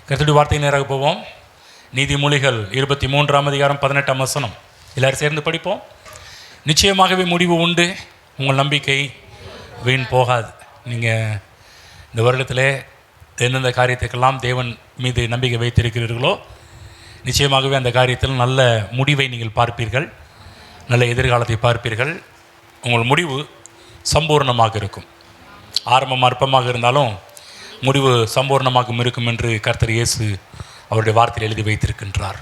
கர்த்தருடைய வார்த்தை நேராக போவோம். நீதிமொழிகள் 23ஆம் அதிகாரம் 18ஆம் வசனம். எல்லாரும் சேர்ந்து படிப்போம். நிச்சயமாகவே முடிவு உண்டு, உங்கள் நம்பிக்கை வீண் போகாது. நீங்கள் இந்த வருடத்தில் எந்தெந்த காரியத்துக்கெல்லாம் தேவன் மீது நம்பிக்கை வைத்திருக்கிறீர்களோ நிச்சயமாகவே அந்த காரியத்தில் நல்ல முடிவை நீங்கள் பார்ப்பீர்கள், நல்ல எதிர்காலத்தை பார்ப்பீர்கள். உங்கள் முடிவு சம்பூர்ணமாக இருக்கும். ஆரம்பம் அற்பமாக இருந்தாலும் முடிவு சம்பூர்ணமாக இருக்கும் என்று கர்த்தர் இயேசு அவருடைய வார்த்தையில் எழுதி வைத்திருக்கின்றார்.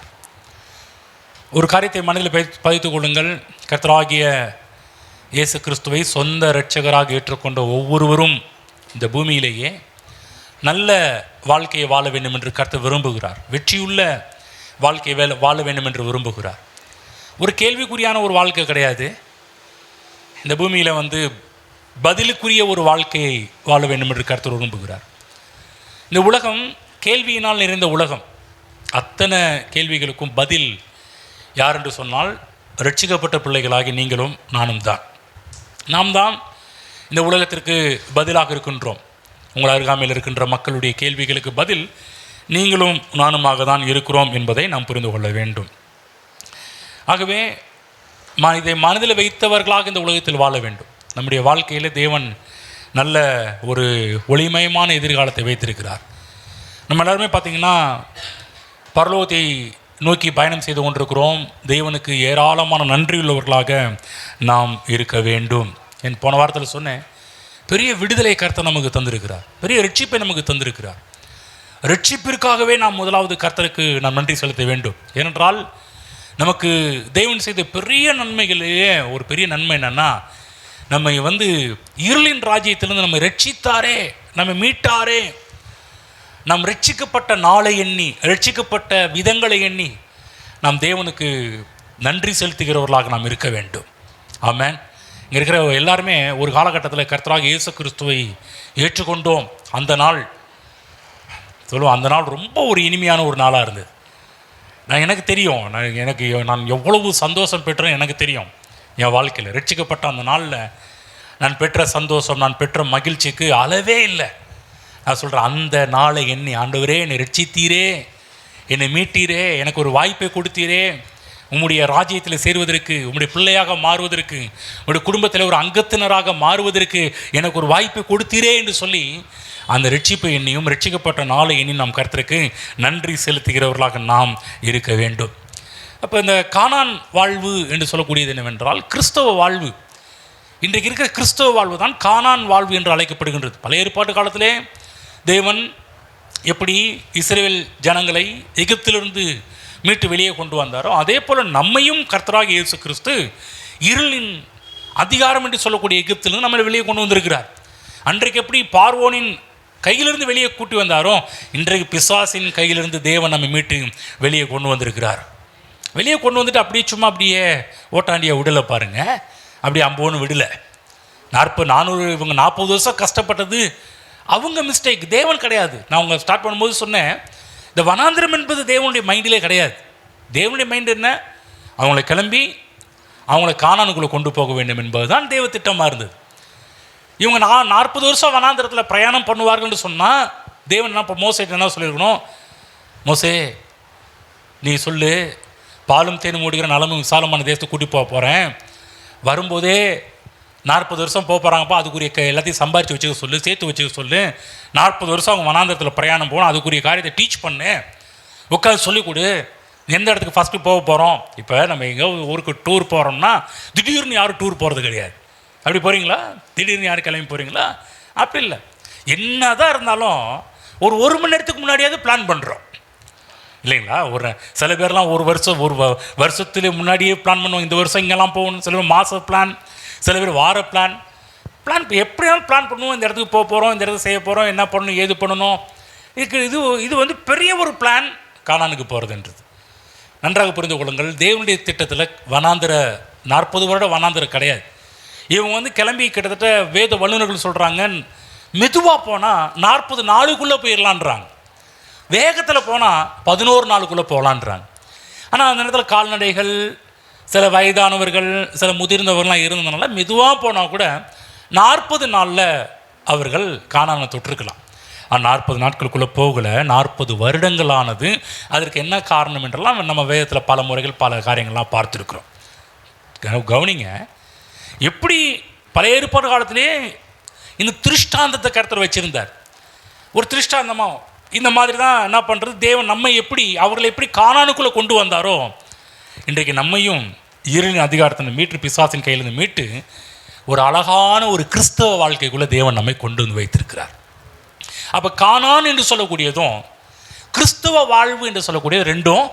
ஒரு காரியத்தை மனதில் பதித்துக் கொள்ளுங்கள். கர்த்தராகிய இயேசு கிறிஸ்துவை சொந்த இரட்சகராக ஏற்றுக்கொண்ட ஒவ்வொருவரும் இந்த பூமியிலேயே நல்ல வாழ்க்கையை வாழ வேண்டும் என்று கர்த்தர் விரும்புகிறார். வெற்றியுள்ள வாழ்க்கையை வாழ வேண்டும் என்று விரும்புகிறார். ஒரு கேள்விக்குறியான ஒரு வாழ்க்கை கிடையாது. இந்த பூமியில் பதிலுக்குரிய ஒரு வாழ்க்கையை வாழ வேண்டும் என்று கர்த்தர் விரும்புகிறார். இந்த உலகம் கேள்வியினால் நிறைந்த உலகம். அத்தனை கேள்விகளுக்கும் பதில் யார் என்று சொன்னால் ரட்சிக்கப்பட்ட பிள்ளைகளாகி நீங்களும் நானும் தான். நாம் தான் இந்த உலகத்திற்கு பதிலாக இருக்கின்றோம். உங்கள் அருகாமையில் இருக்கின்ற மக்களுடைய கேள்விகளுக்கு பதில் நீங்களும் நானுமாக தான் இருக்கிறோம் என்பதை நாம் புரிந்து கொள்ள வேண்டும். ஆகவே இதை மனதில் வைத்தவர்களாக இந்த உலகத்தில் வாழ வேண்டும். நம்முடைய வாழ்க்கையில் தேவன் நல்ல ஒரு ஒளிமயமான எதிர்காலத்தை வைத்திருக்கிறார். நம்ம எல்லாருமே பார்த்திங்கன்னா பரலோகத்தை நோக்கி பயணம் செய்து கொண்டிருக்கிறோம். தேவனுக்கு ஏராளமான நன்றியுள்ளவர்களாக நாம் இருக்க வேண்டும். என் போன வாரத்தில் சொன்னேன், பெரிய விடுதலை கர்த்தர் நமக்கு தந்திருக்கிறார், பெரிய ரட்சிப்பை நமக்கு தந்திருக்கிறார். ரட்சிப்பிற்காகவே நாம் முதலாவது கர்த்தருக்கு நாம் நன்றி செலுத்த வேண்டும். ஏனென்றால் நமக்கு தேவன் செய்த பெரிய நன்மைகளிலேயே ஒரு பெரிய நன்மை என்னென்னா, நம்மை இருளின் ராஜ்யத்திலிருந்து நம்மை ரட்சித்தாரே, நம்மை மீட்டாரே. நாம் ரட்சிக்கப்பட்ட நாளை எண்ணி, ரட்சிக்கப்பட்ட விதங்களை எண்ணி நாம் தேவனுக்கு நன்றி செலுத்துகிறவர்களாக நாம் இருக்க வேண்டும். ஆமென். இங்கே இருக்கிற எல்லாருமே ஒரு காலகட்டத்தில் கர்த்தராகிய இயேசு கிறிஸ்துவை ஏற்றுக்கொண்டோம். அந்த நாள் அந்த நாள் ரொம்ப ஒரு இனிமையான ஒரு நாளாக இருந்தது. எனக்கு தெரியும், நான் எவ்வளவு சந்தோஷம் பெற்றேன் எனக்கு தெரியும். என் வாழ்க்கையில் ரட்சிக்கப்பட்ட அந்த நாளில் நான் பெற்ற சந்தோஷம், நான் பெற்ற மகிழ்ச்சிக்கு அளவே இல்லை. நான் சொல்கிறேன், அந்த நாளை எண்ணி, ஆண்டவரே என்னை ரட்சித்தீரே, என்னை மீட்டீரே, எனக்கு ஒரு வாய்ப்பை கொடுத்தீரே, உம்முடைய ராஜ்யத்தில் சேருவதற்கு, உம்முடைய பிள்ளையாக மாறுவதற்கு, உம்முடைய குடும்பத்தில் ஒரு அங்கத்தினராக மாறுவதற்கு எனக்கு ஒரு வாய்ப்பை கொடுத்தீரே என்று சொல்லி அந்த ரட்சிப்பை எண்ணியும் ரட்சிக்கப்பட்ட நாளை எண்ணி நாம் கர்த்தருக்கு நன்றி செலுத்துகிறவர்களாக நாம் இருக்க வேண்டும். அப்போ இந்த கானான் வாழ்வு என்று சொல்லக்கூடியது என்னவென்றால் கிறிஸ்தவ வாழ்வு. இன்றைக்கு இருக்கிற கிறிஸ்தவ வாழ்வு தான் கானான் வாழ்வு என்று அழைக்கப்படுகின்றது. பழைய ஏற்பாட்டு காலத்திலே தேவன் எப்படி இஸ்ரவேல் ஜனங்களை எகிப்திலிருந்து மீட்டு வெளியே கொண்டு வந்தாரோ அதே போல் நம்மையும் கர்த்தராகிய இயேசு கிறிஸ்து இருளின் அதிகாரம் என்று சொல்லக்கூடிய எகிப்திலிருந்து நம்மளை வெளியே கொண்டு வந்திருக்கிறார். அன்றைக்கு எப்படி பார்வோனின் கையிலிருந்து வெளியே கூட்டி வந்தாரோ இன்றைக்கு பிசாசின் கையிலிருந்து தேவன் நம்மை மீட்டு வெளியே கொண்டு வந்திருக்கிறார். வெளியே கொண்டு வந்துட்டு அப்படியே ஓட்டாண்டியை விடலை பாருங்கள். அப்படி அம்போன்னு விடலை. 40 வருஷம் கஷ்டப்பட்டது அவங்க மிஸ்டேக், தேவன் கிடையாது. நான் அவங்க ஸ்டார்ட் பண்ணும்போது சொன்னேன், இந்த வனாந்திரம் என்பது தேவனுடைய மைண்டிலே கிடையாது. தேவனுடைய மைண்ட் என்ன? அவங்கள கிளம்பி அவங்கள கானானுக்குள்ளே கொண்டு போக வேண்டும் என்பது தான் தேவ திட்டமாக இருந்தது. இவங்க 40 வருஷம் வனாந்திரத்தில் பிரயாணம் பண்ணுவார்கள்னு சொன்னால் தேவன் என்ன, இப்போ மோசேட்டு என்ன சொல்லியிருக்கணும், மோசே நீ சொல்லு, பாலும் தேனும் ஓடுகிற நலமும் விசாலமான தேசத்தை கூட்டி போக போகிறேன், வரும்போதே 40 வருஷம் போக போகிறாங்கப்பா, அதுக்குரிய எல்லாத்தையும் சம்பாரித்து வச்சுக்க சொல்லு, சேர்த்து வச்சுக்க சொல்லு. 40 வருஷம் அவங்க வனாந்திரத்தில் பிரயாணம் போகணும், அதுக்குரிய காரியத்தை டீச் பண்ணு, உட்காந்து சொல்லிக் கொடு. எந்த இடத்துக்கு ஃபஸ்ட்டு போக போகிறோம்? இப்போ நம்ம எங்கே ஊருக்கு டூர் போகிறோம்னா திடீர்னு யாரும் டூர் போகிறது கிடையாது. அப்படி போகிறீங்களா? திடீர்னு யாரும் கிளம்பி போகிறீங்களா? அப்படி இல்லை. என்ன தான் இருந்தாலும் ஒரு மணி நேரத்துக்கு முன்னாடியாவது பிளான் பண்ணுறோம் இல்லைங்களா? சில பேர்லாம் ஒரு வருஷத்துலேயே முன்னாடியே பிளான் பண்ணுவோம், இந்த வருஷம் இங்கெல்லாம் போகணும். சில பேர் மாத பிளான், சில பேர் வார பிளான் எப்படியாவது பிளான் பண்ணுவோம். இந்த இடத்துக்கு போக போகிறோம், இந்த இடத்துக்கு செய்ய போகிறோம், என்ன பண்ணணும், ஏது பண்ணணும். இது பெரிய ஒரு பிளான் கானானுக்கு போகிறதுன்றது. நன்றாக புரிந்து கொள்ளுங்கள். தேவனுடைய திட்டத்தில் 40 வருட வனாந்திரம் கிடையாது. இவங்க கிளம்பி கிட்டத்தட்ட வேத வல்லுநர்கள் சொல்கிறாங்க, மெதுவாக போனால் 40 நாளுக்குள்ளே போயிடலான்றாங்க, வேகத்தில் போனால் 11 நாளுக்குள்ளே போகலான்றாங்க. ஆனால் அந்த நேரத்தில் கால்நடைகள், சில வயதானவர்கள், சில முதிர்ந்தவர்கள்லாம் இருந்ததுனால மெதுவாக போனால் கூட 40 நாளில் அவர்கள் கானானை தொட்டிருக்கலாம். 40 நாட்களுக்குள்ளே போகலை, 40 வருடங்களானது. அதற்கு என்ன காரணம் என்றெல்லாம் நம்ம வேதத்தில் பல முறைகள் பல காரியங்கள்லாம் பார்த்துருக்குறோம். கவனிங்க, எப்படி பழைய ஏற்பாடு காலத்திலே இந்த திருஷ்டாந்தத்தை கர்த்தர் வச்சுருந்தார். ஒரு திருஷ்டாந்தமாக இந்த மாதிரி தான் என்ன பண்ணுறது, தேவன் நம்ம எப்படி அவர்களை எப்படி கானானுக்குள்ளே கொண்டு வந்தாரோ, இன்றைக்கு நம்மையும் இருளின் அதிகாரத்தின் மீட்டு பிசாசின் கையிலிருந்து மீட்டு ஒரு அழகான ஒரு கிறிஸ்தவ வாழ்க்கைக்குள்ளே தேவன் நம்மை கொண்டு வந்து வைத்திருக்கிறார். அப்போ கானான் என்று சொல்லக்கூடியதும் கிறிஸ்தவ வாழ்வு என்று சொல்லக்கூடியது ரெண்டும்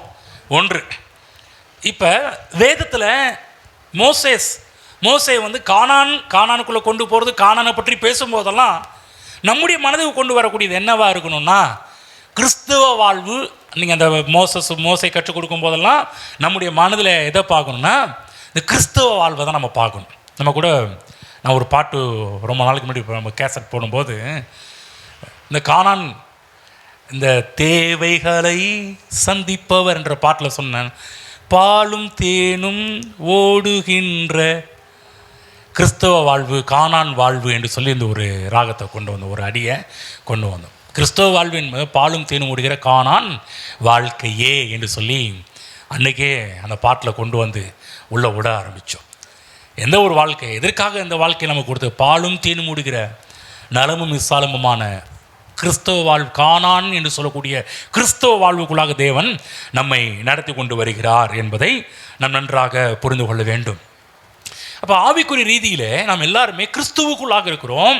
ஒன்று. இப்போ வேதத்தில் மோசே வந்து கானானுக்குள்ளே கொண்டு போகிறது, கானானை பற்றி பேசும்போதெல்லாம் நம்முடைய மனதுக்கு கொண்டு வரக்கூடியது என்னவா இருக்கணும்னா கிறிஸ்தவ வாழ்வு. நீங்கள் அந்த மோசை கற்றுக் கொடுக்கும் போதெல்லாம் நம்முடைய மனதில் எதை பார்க்கணுன்னா இந்த கிறிஸ்தவ வாழ்வை தான் நம்ம பார்க்கணும். நம்ம கூட நான் ஒரு பாட்டு ரொம்ப நாளைக்கு முன்னாடி நம்ம கேசட் போடும்போது இந்த கானான் இந்த தேவைகளை சந்திப்பவர் என்ற பாட்டில் சொன்னேன், பாலும் தேனும் ஓடுகின்ற கிறிஸ்தவ வாழ்வு கானான் வாழ்வு என்று சொல்லி இந்த ஒரு ராகத்தை கொண்டு வந்தோம், ஒரு அடியை கொண்டு வந்தோம். கிறிஸ்தவ வாழ்வு என்பது பாலும் தேனும் ஓடுகிற கானான் வாழ்க்கையே என்று சொல்லி அன்றைக்கே அந்த பாட்டில் கொண்டு வந்து உள்ளே விட ஆரம்பித்தோம். எந்த ஒரு வாழ்க்கை, எதற்காக இந்த வாழ்க்கை நமக்கு கொடுத்து பாலும் தேனும் ஓடுகிற நலமும் விசாலமுமான கிறிஸ்தவ வாழ்வு, கானான் என்று சொல்லக்கூடிய கிறிஸ்தவ வாழ்வுக்குள்ளாக தேவன் நம்மை நடத்தி கொண்டு வருகிறார் என்பதை நாம் நன்றாக புரிந்து கொள்ள வேண்டும். அப்போ ஆவிக்குரிய ரீதியில் நாம் எல்லாருமே கிறிஸ்துவுக்குள்ளாக இருக்கிறோம்.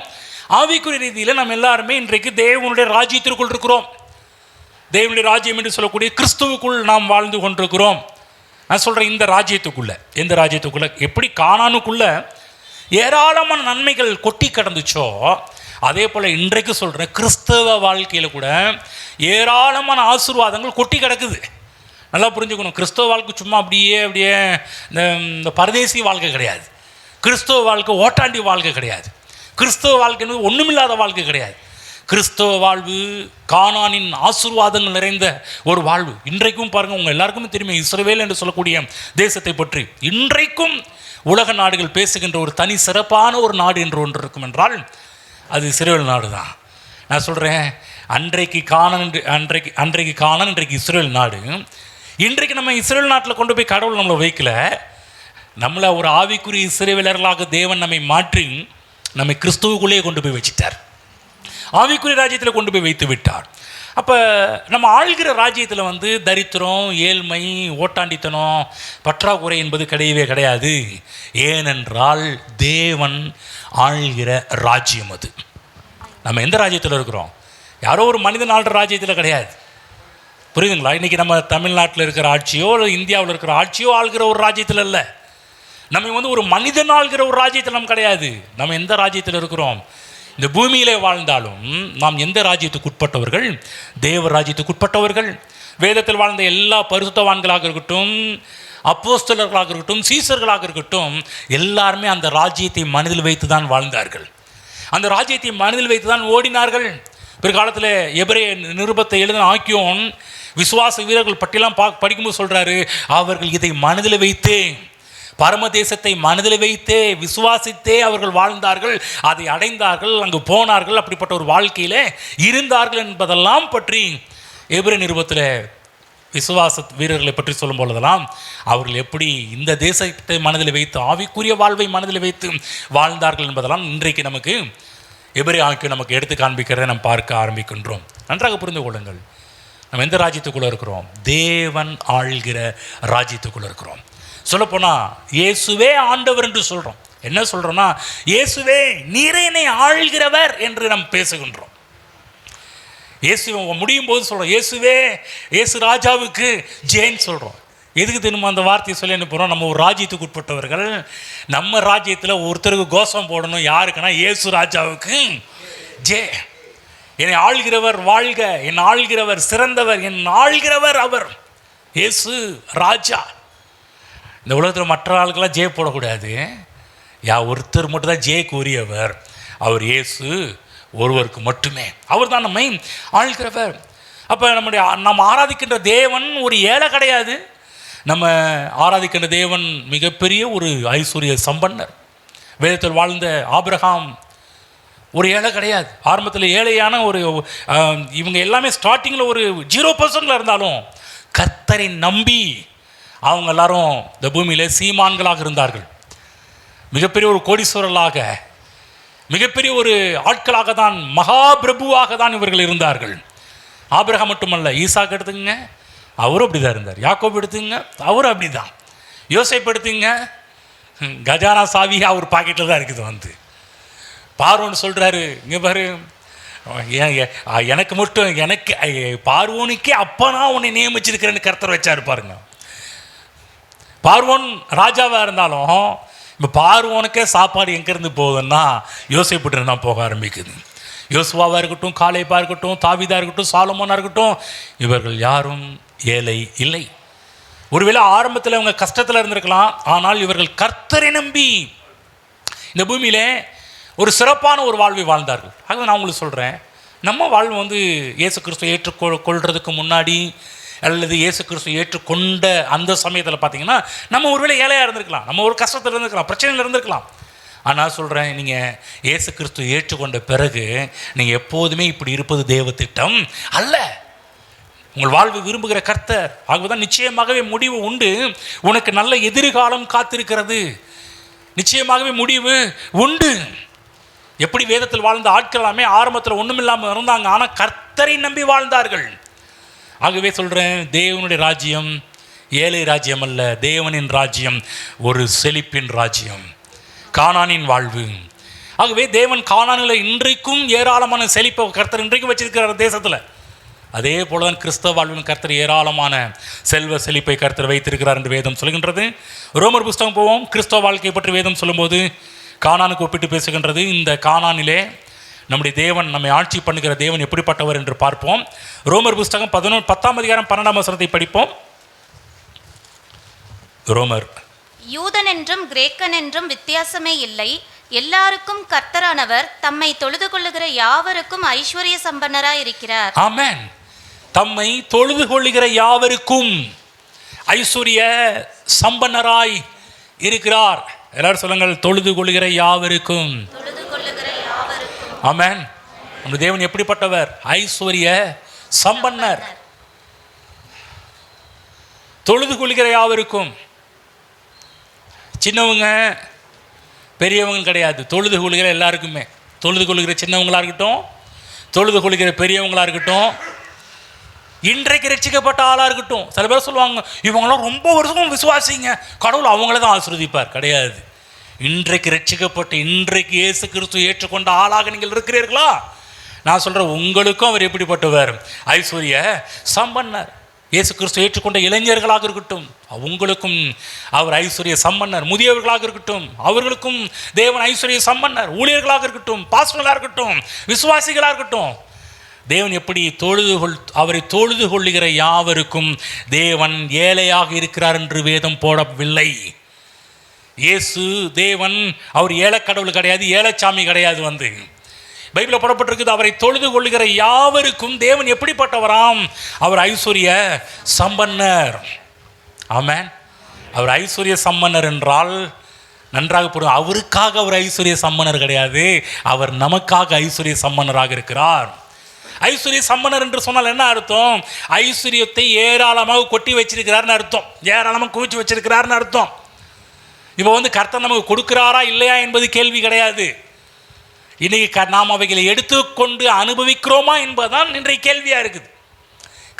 ஆவிக்குரிய ரீதியில் நாம் எல்லாருமே இன்றைக்கு தேவனுடைய ராஜ்யத்திற்குள் இருக்கிறோம். தேவனுடைய ராஜ்யம் என்று சொல்லக்கூடிய கிறிஸ்துவுக்குள் நாம் வாழ்ந்து கொண்டிருக்கிறோம். நான் சொல்கிறேன், இந்த ராஜ்யத்துக்குள்ளே, எந்த ராஜ்யத்துக்குள்ளே எப்படி கானானுக்குள்ளே ஏராளமான நன்மைகள் கொட்டி கடந்துச்சோ, அதே போல் இன்றைக்கு சொல்கிறேன் கிறிஸ்தவ வாழ்க்கையில் கூட ஏராளமான ஆசீர்வாதங்கள் கொட்டி கிடக்குது. நல்லா புரிஞ்சுக்கணும், கிறிஸ்தவ வாழ்க்கை சும்மா அப்படியே இந்த பரதேசி வாழ்க்கை கிடையாது. கிறிஸ்தவ வாழ்க்கை ஓட்டாண்டி வாழ்க்கை கிடையாது. கிறிஸ்தவ வாழ்க்கை ஒன்றுமில்லாத வாழ்க்கை கிடையாது. கிறிஸ்தவ வாழ்வு கானானின் ஆசீர்வாதங்கள் நிறைந்த ஒரு வாழ்வு. இன்றைக்கும் பாருங்கள், உங்கள் எல்லாருக்குமே தெரியுமே இஸ்ரவேல் என்று சொல்லக்கூடிய தேசத்தை பற்றி இன்றைக்கும் உலக நாடுகள் பேசுகின்ற ஒரு தனி சிறப்பான ஒரு நாடு என்று ஒன்று இருக்கும் என்றால் அது இஸ்ரவேல் நாடு தான். நான் சொல்கிறேன், அன்றைக்கு கானான், இன்றைக்கு இஸ்ரவேல் நாடு. இன்றைக்கு நம்ம இஸ்ரவேல் நாட்டில் கொண்டு போய் கடவுள் நம்மளை வைக்கல, நம்மளை ஒரு ஆவிக்குரிய இஸ்ரவேலர்களாக தேவன் நம்மை மாற்றி நம்மை கிறிஸ்துவுக்குள்ளேயே கொண்டு போய் வச்சுட்டார். ஆவிக்குரிய ராஜ்யத்தில் கொண்டு போய் வைத்து விட்டார். அப்போ நம்ம ஆள்கிற ராஜ்யத்தில் தரித்திரம், ஏழ்மை, ஓட்டாண்டித்தனம், பற்றாக்குறை என்பது கிடையவே கிடையாது. ஏனென்றால் தேவன் ஆள்கிற ராஜ்யம் அது. நம்ம எந்த ராஜ்யத்தில் இருக்கிறோம்? யாரோ ஒரு மனிதன் ஆள்கிற ராஜ்யத்தில் கிடையாது. புரியுதுங்களா? இன்றைக்கி நம்ம தமிழ்நாட்டில் இருக்கிற ஆட்சியோ இல்லை இந்தியாவில் இருக்கிற ஆட்சியோ ஆள்கிற ஒரு ராஜ்யத்தில் இல்லை. நம்ம ஒரு மனிதன் ஆள்கிற ஒரு ராஜ்யத்தில் நம்ம கிடையாது. நம்ம எந்த ராஜ்யத்தில் இருக்கிறோம்? இந்த பூமியிலே வாழ்ந்தாலும் நாம் எந்த ராஜ்யத்துக்கு உட்பட்டவர்கள்? தேவ ராஜ்யத்துக்கு உட்பட்டவர்கள். வேதத்தில் வாழ்ந்த எல்லா பரிசுத்தவான்களாக இருக்கட்டும், அப்போஸ்தலர்களாக இருக்கட்டும், சீசர்களாக இருக்கட்டும், எல்லாருமே அந்த ராஜ்யத்தை மனதில் வைத்து தான் வாழ்ந்தார்கள். அந்த ராஜ்யத்தை மனதில் வைத்து தான் ஓடினார்கள். பிற்காலத்தில் எபிரேய நிருபத்தை எழுதின ஆக்கியோன் விசுவாச வீரர்கள் பற்றியெல்லாம் படிக்கும்போது சொல்கிறாரு, அவர்கள் இதை மனதில் வைத்தே, பரமதேசத்தை மனதில் வைத்தே விசுவாசித்தே அவர்கள் வாழ்ந்தார்கள், அதை அடைந்தார்கள், அங்கு போனார்கள், அப்படிப்பட்ட ஒரு வாழ்க்கையில் இருந்தார்கள் என்பதெல்லாம் பற்றி எபிரேய நிருபத்தில் விசுவாச வீரர்களை பற்றி சொல்லும் பொழுதெல்லாம் அவர்கள் எப்படி இந்த தேசத்தை மனதில் வைத்து ஆவிக்குரிய வாழ்வை மனதில் வைத்து வாழ்ந்தார்கள் என்பதெல்லாம் இன்றைக்கு நமக்கு எபிரேய ஆக்கியோன் நமக்கு எடுத்து காண்பிக்கிறதை நாம் பார்க்க ஆரம்பிக்கின்றோம். நன்றாக புரிந்து கொள்ளுங்கள், நம்ம எந்த ராஜ்யத்துக்குள்ளே இருக்கிறோம்? தேவன் ஆள்கிற ராஜ்யத்துக்குள்ளே இருக்கிறோம். சொல்லப்போனால் இயேசுவே ஆண்டவர் என்று சொல்கிறோம். என்ன சொல்கிறோன்னா, இயேசுவே நீரே என்னை ஆள்கிறவர் என்று நாம் பேசுகின்றோம். இயேசு முடியும் போது சொல்கிறோம், இயேசுவே, இயேசு ராஜாவுக்கு ஜெயின் சொல்கிறோம். எதுக்கு தெரியுமா அந்த வார்த்தையை சொல்லி அனுப்புகிறோம்? நம்ம ஒரு ராஜ்யத்துக்கு உட்பட்டவர்கள். நம்ம ராஜ்யத்தில் ஒருத்தருக்கு கோஷம் போடணும். யாருக்குன்னா இயேசு ராஜாவுக்கு ஜே. என்னை ஆள்கிறவர் வாழ்க, என் ஆள்கிறவர் சிறந்தவர், என் ஆள்கிறவர் அவர். இயேசு ராஜா. இந்த உலகத்தில் மற்ற ஆளுக்கெல்லாம் ஜே போடக்கூடாது. ஒருத்தர் மட்டும் தான் ஜேக்கு உரியவர், அவர் இயேசு ஒருவருக்கு மட்டுமே. அவர் தான் நம்மை ஆள்கிறவர். அப்போ நம்ம ஆராதிக்கின்ற தேவன் ஒரு ஏழை கிடையாது. நம்ம ஆராதிக்கின்ற தேவன் மிகப்பெரிய ஒரு ஐஸ்வர்ய சம்பன்னர். வேதத்தில் வாழ்ந்த ஆபிரகாம் ஒரு ஏழை கிடையாது. ஆரம்பத்தில் ஏழையான ஒரு இவங்க எல்லாமே ஸ்டார்டிங்கில் ஒரு 0% இருந்தாலும் கர்த்தரை நம்பி அவங்க எல்லாரும் இந்த பூமியிலே சீமான்களாக இருந்தார்கள். மிகப்பெரிய ஒரு கோடீஸ்வரர்களாக, மிகப்பெரிய ஒரு ஆட்களாக தான், மகாபிரபுவாக தான் இவர்கள் இருந்தார்கள். ஆபிரகாம் மட்டுமல்ல, ஈசாக்கு எடுத்துங்க, அவரும் அப்படி தான் இருந்தார். யாக்கோபு எடுத்துங்க, அவரும் அப்படி தான். யோசேப்பு எடுத்துங்க, கஜானா சாவி அவர் பாக்கெட்டில் தான் இருக்குது. பார்வோன் சொல்கிறாரு, இங்கே பாரு, எனக்கு மட்டும், எனக்கு பார்வோனுக்கே அப்பனா உன்னை நியமிச்சிருக்கிறேன்னு கர்த்தர் வச்சாரு பாருங்க. பார்வோன் ராஜாவாக இருந்தாலும் இப்போ பார்வோனுக்கே சாப்பாடு எங்கேருந்து போகுதுன்னா யோசேப்புட்டு தான் போக ஆரம்பிக்குது. யோசுவாவாக இருக்கட்டும், காலேபா இருக்கட்டும், தாவீதா இருக்கட்டும், சாலமோனா இருக்கட்டும், இவர்கள் யாரும் ஏழை இல்லை. ஒருவேளை ஆரம்பத்தில் அவங்க கஷ்டத்தில் இருந்திருக்கலாம், ஆனால் இவர்கள் கர்த்தரை நம்பி இந்த பூமியிலே ஒரு சிறப்பான ஒரு வாழ்வை வாழ்ந்தார்கள். ஆகவே நான் உங்களுக்கு சொல்கிறேன், நம்ம வாழ்வு இயேசு கிறிஸ்துவை ஏற்றுக்கொள்றதுக்கு முன்னாடி அல்லது இயேசு கிறிஸ்து ஏற்றுக்கொண்ட அந்த சமயத்தில் பார்த்தீங்கன்னா நம்ம ஒருவேளை ஏழையாக இருந்திருக்கலாம், நம்ம ஒரு கஷ்டத்தில் இருந்திருக்கலாம், பிரச்சனையில் இருந்திருக்கலாம். ஆனால் சொல்கிறேன், நீங்கள் இயேசு கிறிஸ்து ஏற்றுக்கொண்ட பிறகு நீங்கள் எப்போதுமே இப்படி இருப்பது தேவ திட்டம் அல்ல. உங்கள் வாழ்வு விரும்புகிற கர்த்தர். ஆகவேதான் நிச்சயமாகவே முடிவு உண்டு. உனக்கு நல்ல எதிர்காலம் காத்திருக்கிறது. நிச்சயமாகவே முடிவு உண்டு. எப்படி வேதத்தில் வாழ்ந்த ஆட்கள் எல்லாமே ஆரம்பத்தில் ஒன்றுமில்லாமல் இருந்தாங்க, ஆனால் கர்த்தரை நம்பி வாழ்ந்தார்கள். ஆகவே சொல்கிறேன், தேவனுடைய ராஜ்யம் ஏழை ராஜ்யம் அல்ல, தேவனின் ராஜ்யம் ஒரு செழிப்பின் ராஜ்யம், கானானின் வாழ்வு. ஆகவே தேவன் கானானில் இன்றைக்கும் ஏராளமான செழிப்பை கர்த்தர் இன்றைக்கும் வச்சிருக்கிறார் தேசத்தில். அதே போல தான் கிறிஸ்தவ வாழ்வின் கர்த்தர் ஏராளமான செல்வ செழிப்பை கர்த்தர் வைத்திருக்கிறார் என்று வேதம் சொல்கின்றது. ரோமர் புஸ்தகம் போவோம். கிறிஸ்தவ வாழ்க்கை பற்றி வேதம் சொல்லும்போது கானானுக்கு ஒப்பிட்டு பேசுகின்றது. இந்த கானானிலே நம்முடைய தேவன், நம்மை ஆட்சி பண்ணுகிற தேவன் எப்படிப்பட்டவர் என்று பார்ப்போம். ரோமர் புஸ்தகம் 10ஆம் அதிகாரம் 12ஆம் வசனத்தை படிப்போம். ரோமர். யூதன் என்றும் கிரேக்கன் என்றும் வித்தியாசமே இல்லை, எல்லாருக்கும் கர்த்தரானவர் தம்மை தொழுது கொள்ளுகிற யாவருக்கும் ஐஸ்வர்ய சம்பன்னராய் இருக்கிறார். ஆமென். தம்மை தொழுது கொள்ளுகிற யாவருக்கும் ஐஸ்வர்ய சம்பன்னராய் இருக்கிறார். எல்லாரும் சொல்லுங்கள், தொழுது கொள்ளுகிற யாவருக்கும். ஆமென். நம்ம தேவன் எப்படிப்பட்டவர்? ஐஸ்வர்ய சம்பன்னர். தொழுது கொள்ளுகிற யாவருக்கும், சின்னவங்க பெரியவங்க கிடையாது, தொழுது கொள்ளுகிற எல்லாருக்குமே. தொழுது கொள்ளுகிற சின்னவங்களா இருக்கட்டும், தொழுது கொள்ளுகிற பெரியவங்களா இருக்கட்டும், இன்றைக்கு ரட்சிக்கப்பட்ட ஆளாக இருக்கட்டும். சில பேர் சொல்லுவாங்க, இவங்களாம் ரொம்ப வருஷம் விசுவாசிங்க, கடவுள் அவங்கள தான் ஆசீர்வதிப்பார். கிடையாது. இன்றைக்கு ரட்சிக்கப்பட்டு இன்றைக்கு இயேசு கிறிஸ்து ஏற்றுக்கொண்ட ஆளாக நீங்கள் இருக்கிறீர்களா? நான் சொல்கிறேன், உங்களுக்கும் அவர் எப்படிப்பட்டவர்? ஐஸ்வர்ய சம்பன்னர். இயேசு கிறிஸ்து ஏற்றுக்கொண்ட இளைஞர்களாக இருக்கட்டும், உங்களுக்கும் அவர் ஐஸ்வர்ய சம்பன்னர். முதியவர்களாக இருக்கட்டும், அவர்களுக்கும் தேவன் ஐஸ்வர்ய சம்பன்னர். ஊழியர்களாக இருக்கட்டும், பாஸ்டர்களாக இருக்கட்டும், விசுவாசிகளாக இருக்கட்டும், தேவன் எப்படி அவரை தொழுது கொள்ளுகிற யாவருக்கும் தேவன் ஏழையாக இருக்கிறார் என்று வேதம் போடவில்லை. இயேசு தேவன் அவர் ஏழைக்கடவுள் கிடையாது, ஏழைச்சாமி கிடையாது. பைபிளில் போடப்பட்டிருக்குது, அவரை தொழுது கொள்ளுகிற யாவருக்கும் தேவன் எப்படிப்பட்டவராம்? அவர் ஐஸ்வர்ய சம்பன்னர். ஆமென். அவர் ஐஸ்வர்ய சம்பன்னர் என்றால் நன்றாக புரியும். அவருக்காக அவர் ஐஸ்வர்ய சம்பன்னர் கிடையாது, அவர் நமக்காக ஐஸ்வர்ய சம்பன்னராக இருக்கிறார். ஐஸ்வர்ய சம்பன்னர் என்று சொன்னால் என்ன அர்த்தம்? ஐஸ்வர்யத்தை ஏராளமாக கொட்டி வச்சிருக்கிறார்னு அர்த்தம், ஏராளமாக குவிச்சு வச்சிருக்கிறார்னு அர்த்தம். இப்போ கர்த்தர் நமக்கு கொடுக்கிறாரா இல்லையா என்பது கேள்வி கிடையாது. இன்னைக்கு நாம் அவைகளை எடுத்துக்கொண்டு அனுபவிக்கிறோமா என்பதுதான் இன்றைய கேள்வியாக இருக்குது.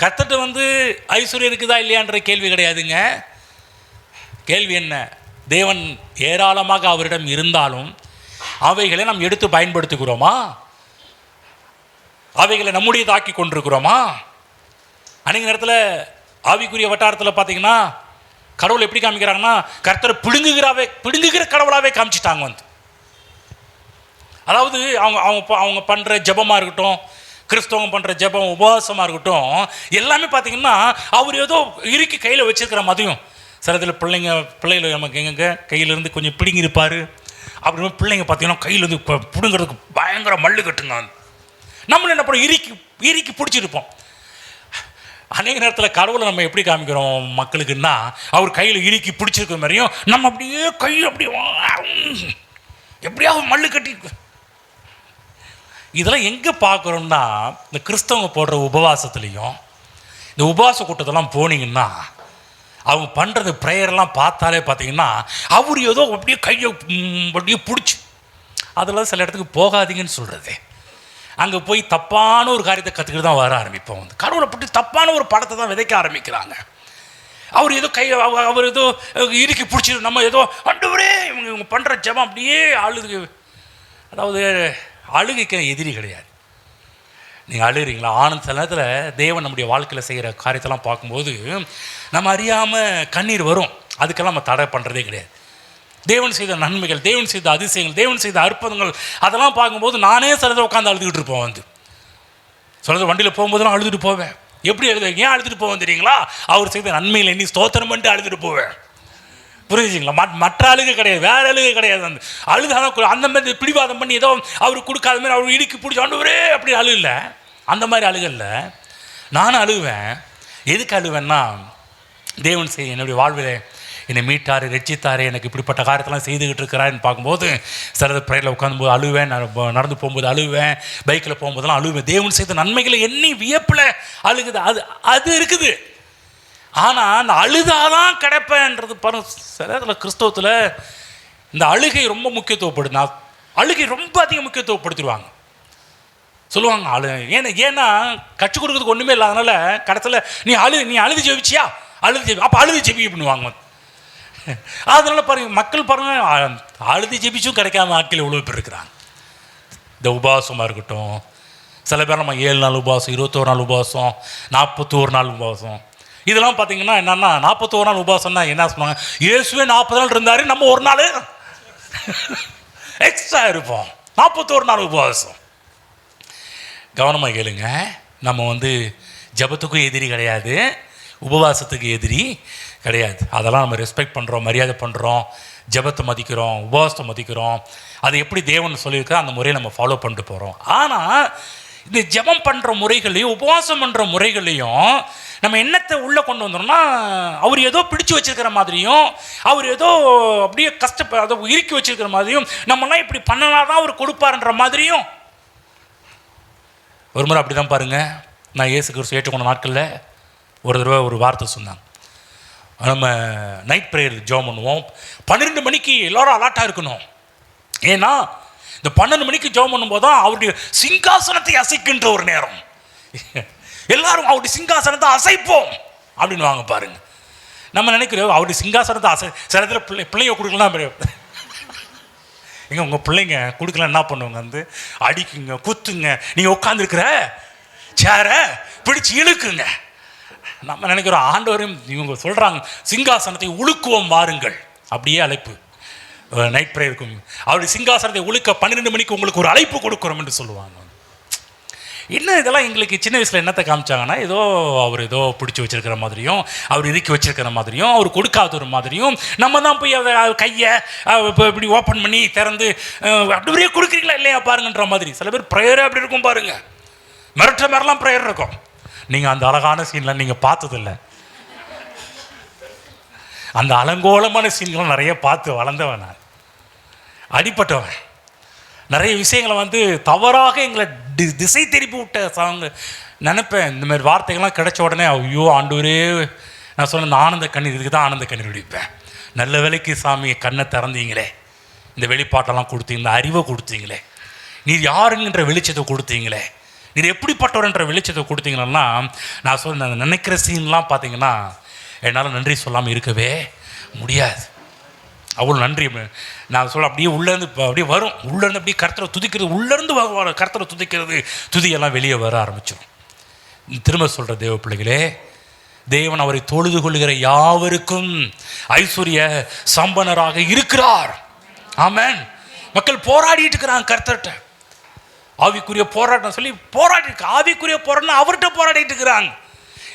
கர்த்தர்கிட்ட ஐஸ்வர்யம் இருக்குதா இல்லையான்ற கேள்வி கிடையாதுங்க. கேள்வி என்ன? தேவன் ஏராளமாக அவரிடம் இருந்தாலும் அவைகளை நாம் எடுத்து பயன்படுத்துகிறோமா? அவைகளை நம்முடையதாக்கி கொண்டிருக்கிறோமா? அன்றைய நேரத்தில் ஆவிக்குரிய வட்டாரத்தில் பார்த்தீங்கன்னா கடவுள் எப்படி காமிக்கிறாங்கன்னா, கர்த்தரை பிடுங்குகிற கடவுளாகவே காமிச்சிட்டாங்க. அதாவது அவங்க பண்ணுற ஜெபமாக இருக்கட்டும், கிறிஸ்தவங்க பண்ணுற ஜெபம், உபவாசமாக இருக்கட்டும், எல்லாமே பார்த்தீங்கன்னா அவர் ஏதோ இறுக்கி கையில் வச்சிருக்கிற மாதிரியும். சில இதில் பிள்ளைகள் நமக்கு எங்கெங்க கையிலேருந்து கொஞ்சம் பிடுங்கிருப்பார். அப்படி பிள்ளைங்க பார்த்தீங்கன்னா கையிலேருந்து பிடுங்கிறதுக்கு பயங்கர மல்லு கட்டுங்க. நம்மள என்ன பண்ண இறுக்கி பிடிச்சிருப்போம். அநேக நேரத்தில் கடவுளை நம்ம எப்படி காமிக்கிறோம் மக்களுக்குன்னா, அவர் கையில் இறுக்கி பிடிச்சிருக்கிற மாதிரியும் நம்ம அப்படியே கையில் அப்படியே எப்படியாவது மல்லு கட்டி இதெல்லாம் எங்கே பார்க்குறோம்னா இந்த கிறிஸ்தவங்க போடுற உபவாசத்துலேயும் இந்த உபவாச கூட்டத்தெல்லாம் போனீங்கன்னா அவங்க பண்ணுறது ப்ரேயர்லாம் பார்த்தாலே பார்த்தீங்கன்னா அவர் ஏதோ அப்படியே கையை அப்படியே பிடிச்சி அதெல்லாம் சில இடத்துக்கு போகாதீங்கன்னு சொல்கிறது. அங்கே போய் தப்பான ஒரு காரியத்தை கற்றுக்கிட்டு தான் வர ஆரம்பிப்போம். வந்து கடவுளை பற்றி தப்பான ஒரு படத்தை தான் விதைக்க ஆரம்பிக்கிறாங்க. அவர் ஏதோ அவர் ஏதோ இறுக்கி பிடிச்சிரு, நம்ம ஏதோ ஆண்டவரே இவங்க பண்ணுற ஜெபம் அப்படியே அழுது. அதாவது அழுகைக்கு எதிரி கிடையாது. நீங்கள் அழுகிறீங்களா? ஆனந்த சில நேரத்தில் தேவன் நம்முடைய வாழ்க்கையில் செய்கிற காரியத்தெல்லாம் பார்க்கும்போது நம்ம அறியாமல் கண்ணீர் வரும். அதுக்கெல்லாம் நம்ம தடை பண்ணுறதே கிடையாது. தேவன் செய்த நன்மைகள், தேவன் செய்த அதிசயங்கள், தேவன் செய்த அற்புதங்கள் அதெல்லாம் பார்க்கும்போது நானே சிலதை உட்காந்து அழுதுகிட்டு இருப்போம். வந்து சிலது வண்டியில் போகும்போதெல்லாம் அழுதுட்டு போவேன். எப்படி ஏன் அழுதுட்டு போவேன் தெரியுங்களா? அவர் செய்த நன்மையில் எண்ணி ஸ்தோத்திரம் பண்ணிட்டு அழுதுட்டு போவேன். புரிஞ்சுங்களா? மற்ற அழுகை கிடையாது, வேற அழுகை கிடையாது. அந்த அழுதான் அந்த மாதிரி பிடிவாதம் பண்ணி ஏதோ அவருக்கு கொடுக்காத மாதிரி அவர் இடுக்கி பிடிச்சி ஆண்டவரே அப்படி அழுகல. அந்த மாதிரி அழுகல்ல. நானும் அழுவேன். எதுக்கு அழுவேன்னா, தேவன் செய்ய என்னுடைய வாழ்வில் என்னை மீட்டார், ரட்சித்தார், எனக்கு இப்படிப்பட்ட காரியத்தெல்லாம் செய்துக்கிட்டு இருக்கிறாருன்னு பார்க்கும்போது சிலது ப்ரேயரில் உட்காந்தும்போது அழுவேன், நடந்து போகும்போது அழுவேன், பைக்கில் போகும்போதெல்லாம் அழுவேன். தேவன் செய்த நன்மைகளை எண்ணி வியப்பில் அழுகுது. அது இருக்குது. ஆனால் அந்த அழுதாதான் கிடைப்பேன்றது பாருங்க. சில இதில் கிறிஸ்தவத்தில் இந்த அழுகை ரொம்ப முக்கியத்துவப்படுது. அழுகை ரொம்ப அதிக முக்கியத்துவப்படுத்திடுவாங்க. சொல்லுவாங்க ஏன்னா கற்றுக் கொடுக்குறதுக்கு ஒன்றுமே இல்லாதனால கடைசியில் நீ அழுது ஜெபிச்சியா, அப்போ அழுது ஜெபி பண்ணுவாங்க. அதனால பாருங்க, மக்கள் பாருங்க அழுது ஜெபிச்சும் கிடைக்காம ஆட்கள் எவ்வளோ பேர் இருக்கிறாங்க. இந்த உபவாசமாக இருக்கட்டும், சில பேர் நம்ம 7 நாள் உபவாசம், 21 நாள் உபவாசம், 41 நாள் உபவாசம், இதெல்லாம் பார்த்தீங்கன்னா என்னன்னா 41 நாள் உபவாசம்னா என்ன சொன்னாங்க, இயேசுவே 40 நாள் இருந்தார், நம்ம ஒரு நாள் எக்ஸ்ட்ரா இருப்போம். 41 நாள் உபவாசம். கவனமாக கேளுங்க. நம்ம ஜபத்துக்கும் எதிரி கிடையாது, உபவாசத்துக்கு எதிரி கிடையாது. அதெல்லாம் நம்ம ரெஸ்பெக்ட் பண்ணுறோம், மரியாதை பண்ணுறோம், ஜபத்தை மதிக்கிறோம், உபவாசத்தை மதிக்கிறோம். அது எப்படி தேவன் சொல்லியிருக்கோ அந்த முறையை நம்ம ஃபாலோ பண்ணிட்டு போகிறோம். ஆனால் இந்த ஜபம் பண்ணுற முறைகளையும் உபவாசம் பண்ணுற முறைகளையும் நம்ம என்னத்தை உள்ளே கொண்டு வந்தோம்னா, அவர் ஏதோ பிடிச்சு வச்சிருக்கிற மாதிரியும், அவர் ஏதோ அப்படியே அதை இறுக்கி வச்சிருக்கிற மாதிரியும், நம்மளாம் இப்படி பண்ணனாதான் அவர் கொடுப்பாருன்ற மாதிரியும். ஒரு முறை அப்படி தான் பாருங்கள். நான் இயேசு கிறிஸ்து ஏற்றுக்கொண்ட நாட்களில் ஒரு தடவை ஒரு வார்த்தை சொன்னாங்க. நம்ம நைட் ப்ரேயர் ஜெபம் பண்ணுவோம். 12 மணிக்கு எல்லோரும் அலாட்டாக இருக்கணும். ஏன்னா இந்த 12 மணிக்கு ஜெபம் பண்ணும்போது தான் அவருடைய சிங்காசனத்தை அசைக்கின்ற ஒரு நேரம். எல்லாரும் அவருடைய சிங்காசனத்தை அசைப்போம் அப்படின்னு வாங்க பாருங்க. நம்ம நினைக்கிறோம் அவருடைய சிங்காசனத்தை சில இடத்துல பிள்ளைங்க கொடுக்கலாம். எங்க உங்கள் பிள்ளைங்க கொடுக்கலாம் என்ன பண்ணுவாங்க, அடிக்குங்க, குத்துங்க, நீங்கள் உட்காந்துருக்கிற சேரை பிடிச்சி இழுக்குங்க. நம்ம நினைக்கிறோம் ஆண்டவரும் இவங்க சொல்கிறாங்க சிங்காசனத்தை உழுக்குவோம் வாருங்கள், அப்படியே அழைப்பு நைட் ப்ரேயருக்கும். அவருடைய சிங்காசனத்தை உழுக்க 12 மணிக்கு உங்களுக்கு ஒரு அழைப்பு கொடுக்குறோம் என்று சொல்லுவாங்க. என்ன இதெல்லாம் எங்களுக்கு சின்ன வயசில் என்னத்தை காமிச்சாங்கன்னா, அவர் ஏதோ பிடிச்சி வச்சிருக்கிற மாதிரியும், அவர் இறுக்கி வச்சிருக்கிற மாதிரியும், அவர் கொடுக்காத ஒரு மாதிரியும், நம்ம தான் போய் அதை கையை இப்போ இப்படி ஓப்பன் பண்ணி திறந்து அப்படியே கொடுக்குறீங்களா இல்லையா பாருங்கன்ற மாதிரி. சில பேர் ப்ரேயரே அப்படி இருக்கும் பாருங்க, மிரட்ட மாதிரிலாம் ப்ரேயர் இருக்கும். நீங்கள் அந்த அழகான சீன்லாம் நீங்கள் பார்த்ததில்லை. அந்த அலங்கோலமான சீன்களும் நிறைய பார்த்து வளர்ந்தவன் நான், அடிப்பட்டவன். நிறைய விஷயங்களை தவறாக எங்களை திசை திருப்பி விட்ட நினைப்பேன். இந்த மாதிரி வார்த்தைகள்லாம் கிடைச்ச உடனே ஐயோ ஆண்டவரே, நான் சொன்ன இந்த ஆனந்த கண்ணீர், இதுக்கு தான் ஆனந்த கண்ணீர் வெடிப்பேன். நல்ல வேலைக்கு சாமி கண்ணை திறந்தீங்களே, இந்த வெளிப்பாட்டெல்லாம் கொடுத்தீங்க, இந்த அறிவை கொடுத்தீங்களே, நீர் யாருங்கன்ற வெளிச்சத்தை கொடுத்தீங்களே, நீர் எப்படிப்பட்டவர்ன்ற வெளிச்சத்தை கொடுத்தீங்கன்னா, நான் சொல்ல நினைக்கிற சீன்லாம் பார்த்தீங்கன்னா என்னால் நன்றி சொல்லாமல் இருக்கவே முடியாது. அவ்வளோ நன்றி நான் சொல்ல அப்படியே உள்ளேருந்து அப்படியே வரும். உள்ளேருந்து அப்படியே கர்த்தரை துதிக்கிறது, உள்ளேருந்து கர்த்தரை துதிக்கிறது, துதியெல்லாம் வெளியே வர ஆரம்பிச்சிடும். திரும்ப சொல்கிற தேவ பிள்ளைகளே, தேவன் அவரை தொழுது கொள்ளுகிற யாவருக்கும் ஐஸ்வர்ய சம்பனராக இருக்கிறார். ஆமென். மக்கள் போராடிட்டு இருக்கிறாங்க கர்த்தர்கிட்ட. ஆவிக்குரிய போராட்டம் சொல்லி போராடி, ஆவிக்குரிய போராட்டம் அவர்கிட்ட போராடிட்டு இருக்கிறாங்க.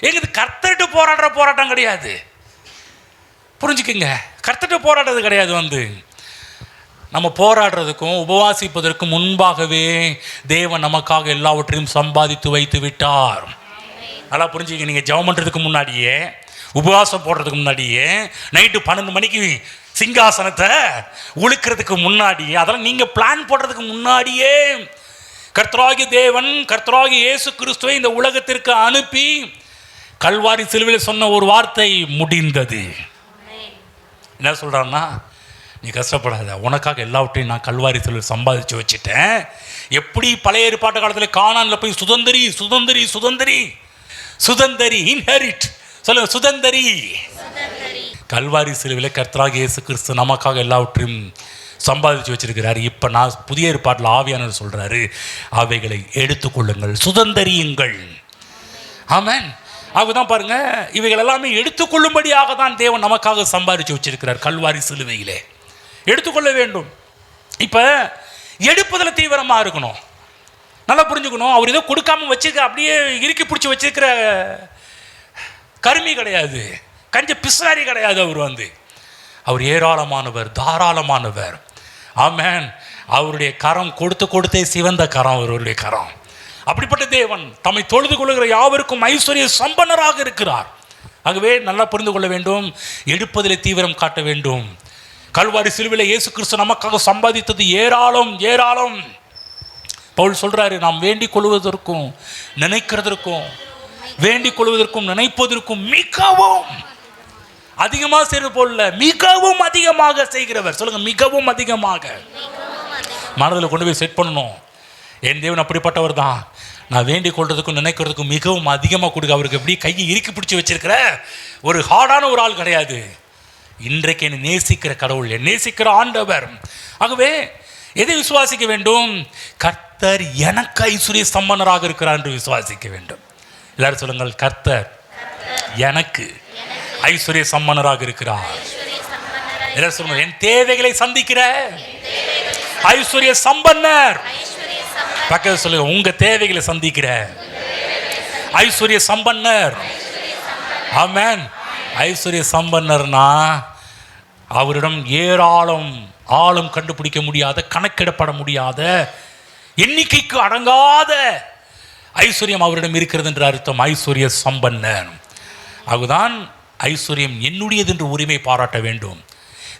எங்களுக்கு கர்த்தர்கிட்ட போராடுற போராட்டம் கிடையாது. புரிஞ்சுக்குங்க, கர்த்தர்கிட்ட போராடுறது கிடையாது. நம்ம போராடுறதுக்கும் உபவாசிப்பதற்கும் முன்பாகவே தேவன் நமக்காக எல்லாவற்றையும் சம்பாதித்து வைத்து விட்டார். நல்லா புரிஞ்சுக்க. நீங்கள் ஜெபம் பண்ணுறதுக்கு முன்னாடியே, உபவாசம் போடுறதுக்கு முன்னாடியே, நைட்டு 12 மணிக்கு சிங்காசனத்தை உழுக்கிறதுக்கு முன்னாடியே, அதெல்லாம் நீங்கள் பிளான் போடுறதுக்கு முன்னாடியே கர்த்தராகிய தேவன் கர்த்தராகிய இயேசு கிறிஸ்துவை இந்த உலகத்திற்கு அனுப்பி கல்வாரி சிலுவையில் சொன்ன ஒரு வார்த்தை, முடிந்தது. என்ன சொல்கிறான்னா, நீ கஷ்டப்படாத, உனக்காக எல்லாவற்றையும் நான் கல்வாரி சிலுவையில் சம்பாதிச்சு வச்சுட்டேன். எப்படி பழைய ஏற்பாட்டு காலத்தில் கானானில் போய் சுதந்திரி சுதந்திரி சுதந்திரி சுதந்திரி இன்ஹெரிட் சொல்லுங்க, சுதந்திரி. கல்வாரி சிலுவையில் கர்த்தராகிய இயேசு கிறிஸ்து நமக்காக எல்லாவற்றையும் சம்பாதிச்சு வச்சிருக்கிறாரு. இப்போ நான் புதிய ஏற்பாட்டில் ஆவியானவர் சொல்கிறாரு, அவைகளை எடுத்துக்கொள்ளுங்கள், சுதந்திரியுங்கள். ஆமென். அதுதான் பாருங்க, இவைகள் எல்லாமே எடுத்துக்கொள்ளும்படியாக தான் தேவன் நமக்காக சம்பாதிச்சு வச்சிருக்கிறார் கல்வாரி சிலுவையிலே. எடுத்துக்கொள்ள வேண்டும். இப்போ எடுப்பதில் தீவிரமாக இருக்கணும். நல்லா புரிஞ்சுக்கணும். அவர் ஏதோ கொடுக்காம வச்சுக்க அப்படியே இறுக்கி பிடிச்சி வச்சிருக்கிற கருமி கிடையாது, கஞ்ச பிசாரி கிடையாது. அவர் ஏராளமானவர், தாராளமானவர். ஆமென். அவருடைய கரம் கொடுத்தே சிவந்த கரம் அவருடைய கரம். அப்படிப்பட்ட தேவன் தம்மை தொழுது கொள்ளுகிற யாவருக்கும் ஐஸ்வர்ய சம்பன்னராக இருக்கிறார். ஆகவே நல்லா புரிந்து கொள்ள வேண்டும், எடுப்பதில் தீவிரம் காட்ட வேண்டும். கல்வாரி சிலுவையில் இயேசு கிறிஸ்து நமக்காக சம்பாதித்தது ஏராளம் ஏராளம். பவுல் சொல்றாரு, நாம் வேண்டிக் கொள்வதற்கும் நினைக்கிறதற்கும் வேண்டிக் கொள்வதற்கும் நினைப்பதற்கும் மிகவும் அதிகமாக செய்வது போல மிகவும் அதிகமாக செய்கிறவர். சொல்லுங்க, மிகவும் அதிகமாக. மனதில் கொண்டு போய் செட் பண்ணணும். என் தேவன் அப்படிப்பட்டவர் தான். நான் வேண்டிக் கொள்றதுக்கும் நினைக்கிறதுக்கும் மிகவும் அதிகமாக கொடுக்க. அவருக்கு எப்படி கையை இறுக்கி பிடிச்சி வச்சிருக்கிற ஒரு ஹார்டான ஒரு ஆள் கிடையாது. இன்றைக்கு என்னை நேசிக்கிற கடவுள், என்னை நேசிக்கிற ஆண்டவர். ஆகவே எதை விசுவாசிக்க வேண்டும்? கர்த்தர் எனக்கு ஐஸ்வர்ய சம்பன்னராக இருக்கிறார் என்று விசுவாசிக்க வேண்டும். எல்லாரும் சொல்லுங்கள், கர்த்தர் எனக்கு ஐஸ்வர்ய சம்பன்னராக இருக்கிறார். எல்லாரும் சொல்லுங்கள், என் தேவைகளை சந்திக்கிற ஐஸ்வர்ய சம்பன்னர். பக்கத்தில் சொல்லுங்க, உங்க தேவைகளை சந்திக்கிற ஐஸ்வர்ய சம்பன்னர். ஆமென். ஐஸ்வர்ய சம்பன்னர்னா அவரிடம் ஏராளம், ஆழம் கண்டுபிடிக்க முடியாத, கணக்கிடப்பட முடியாத, எண்ணிக்கைக்கு அடங்காத ஐஸ்வர்யம் அவரிடம் இருக்கிறது என்று அர்த்தம். ஐஸ்வர்ய சம்பன்னர். அதுதான் ஐஸ்வர்யம் என்னுடையது என்று உரிமை பாராட்ட வேண்டும்.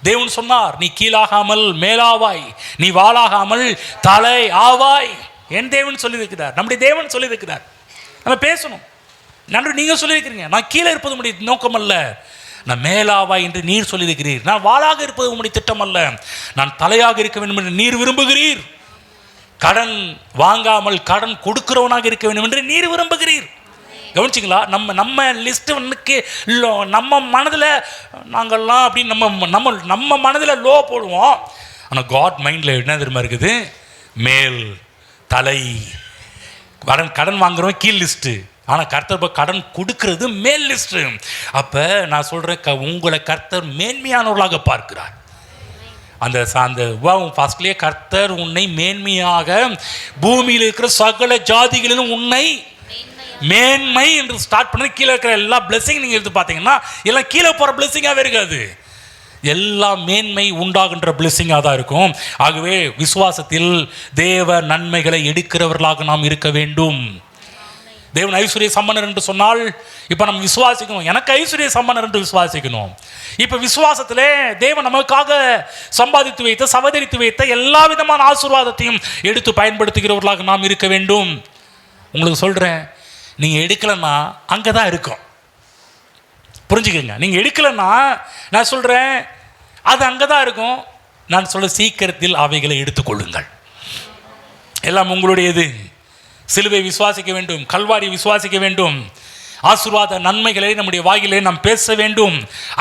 தேவன் சொன்னார், நீ கீழாகாமல் மேலாவாய், நீ வாளாகாமல் தலை ஆவாய். என் தேவன் சொல்லியிருக்கிறார், நம்முடைய தேவன் சொல்லியிருக்கிறார். நம்ம பேசணும். நன்றி, நீங்கள் சொல்லியிருக்கிறீங்க, நான் கீழே இருப்பது உடைய நோக்கம் அல்ல, நான் மேலாவாய் என்று நீர் சொல்லியிருக்கிறீர். நான் வாளாக இருப்பது உங்களுடைய திட்டம் அல்ல, நான் தலையாக இருக்க வேண்டும் என்று நீர் விரும்புகிறீர். கடன் வாங்காமல் கடன் கொடுக்கிறவனாக இருக்க வேண்டும் என்று நீர் விரும்புகிறீர். கவனிச்சிங்களா? நம்ம லிஸ்ட்டு நம்ம மனதில் நாங்கள்லாம் அப்படின்னு நம்ம மனதில் லோ போடுவோம். ஆனால் காட் மைண்டில் என்ன தெரியுமா இருக்குது? மேல், தலை. கடன் வாங்குறோம் கீழ் லிஸ்ட்டு, ஆனால் கர்த்தர் கடன் கொடுக்கிறது மேல் லிஸ்ட்டு. அப்போ நான் சொல்கிறேன், உங்களை கர்த்தர் மேன்மையானவர்களாக பார்க்கிறார். அந்த ஃபர்ஸ்ட்லேயே கர்த்தர் உன்னை மேன்மையாக, பூமியில் இருக்கிற சகல ஜாதிகளிலும் உன்னை மேன்மை என்று ஸ்டார்ட் பண்ணி கீழே இருக்கிற எல்லா பிளெஸிங் நீங்கள் எடுத்து பார்த்தீங்கன்னா எல்லாம் கீழே போகிற பிளெஸிங்காகவே இருக்காது, எல்லாம் மேன்மை உண்டாகின்ற பிளெஸிங்காக தான் இருக்கும். ஆகவே விசுவாசத்தில் தேவ நன்மைகளை எடுக்கிறவர்களாக நாம் இருக்க வேண்டும். தேவன் ஐஸ்வர்ய சம்பன்னர் என்று சொன்னால் இப்போ நம்ம விசுவாசிக்கணும், எனக்கு ஐஸ்வர்ய சம்பன்னர் என்று விசுவாசிக்கணும். இப்போ விசுவாசத்திலே தேவன் நமக்காக சம்பாதித்து வைத்த, சவதரித்து வைத்த எல்லா விதமான ஆசீர்வாதத்தையும் எடுத்து பயன்படுத்துகிறவர்களாக நாம் இருக்க வேண்டும். உங்களுக்கு சொல்கிறேன், நீங்கள் எடுக்கலைன்னா அங்கே தான் இருக்கும். புரிஞ்சுக்கங்க, நீங்கள் எடுக்கலைன்னா நான் சொல்கிறேன் அது அங்கே தான் இருக்கும். நான் சொல்ல சீக்கிரத்தில் அவைகளை எடுத்துக்கொள்ளுங்கள். எல்லாம் உங்களுடையது. சிலுவை விசுவாசிக்க வேண்டும், கல்வாரி விசுவாசிக்க வேண்டும். ஆசீர்வாத நன்மைகளை நம்முடைய வாயிலே நாம் பேச வேண்டும்.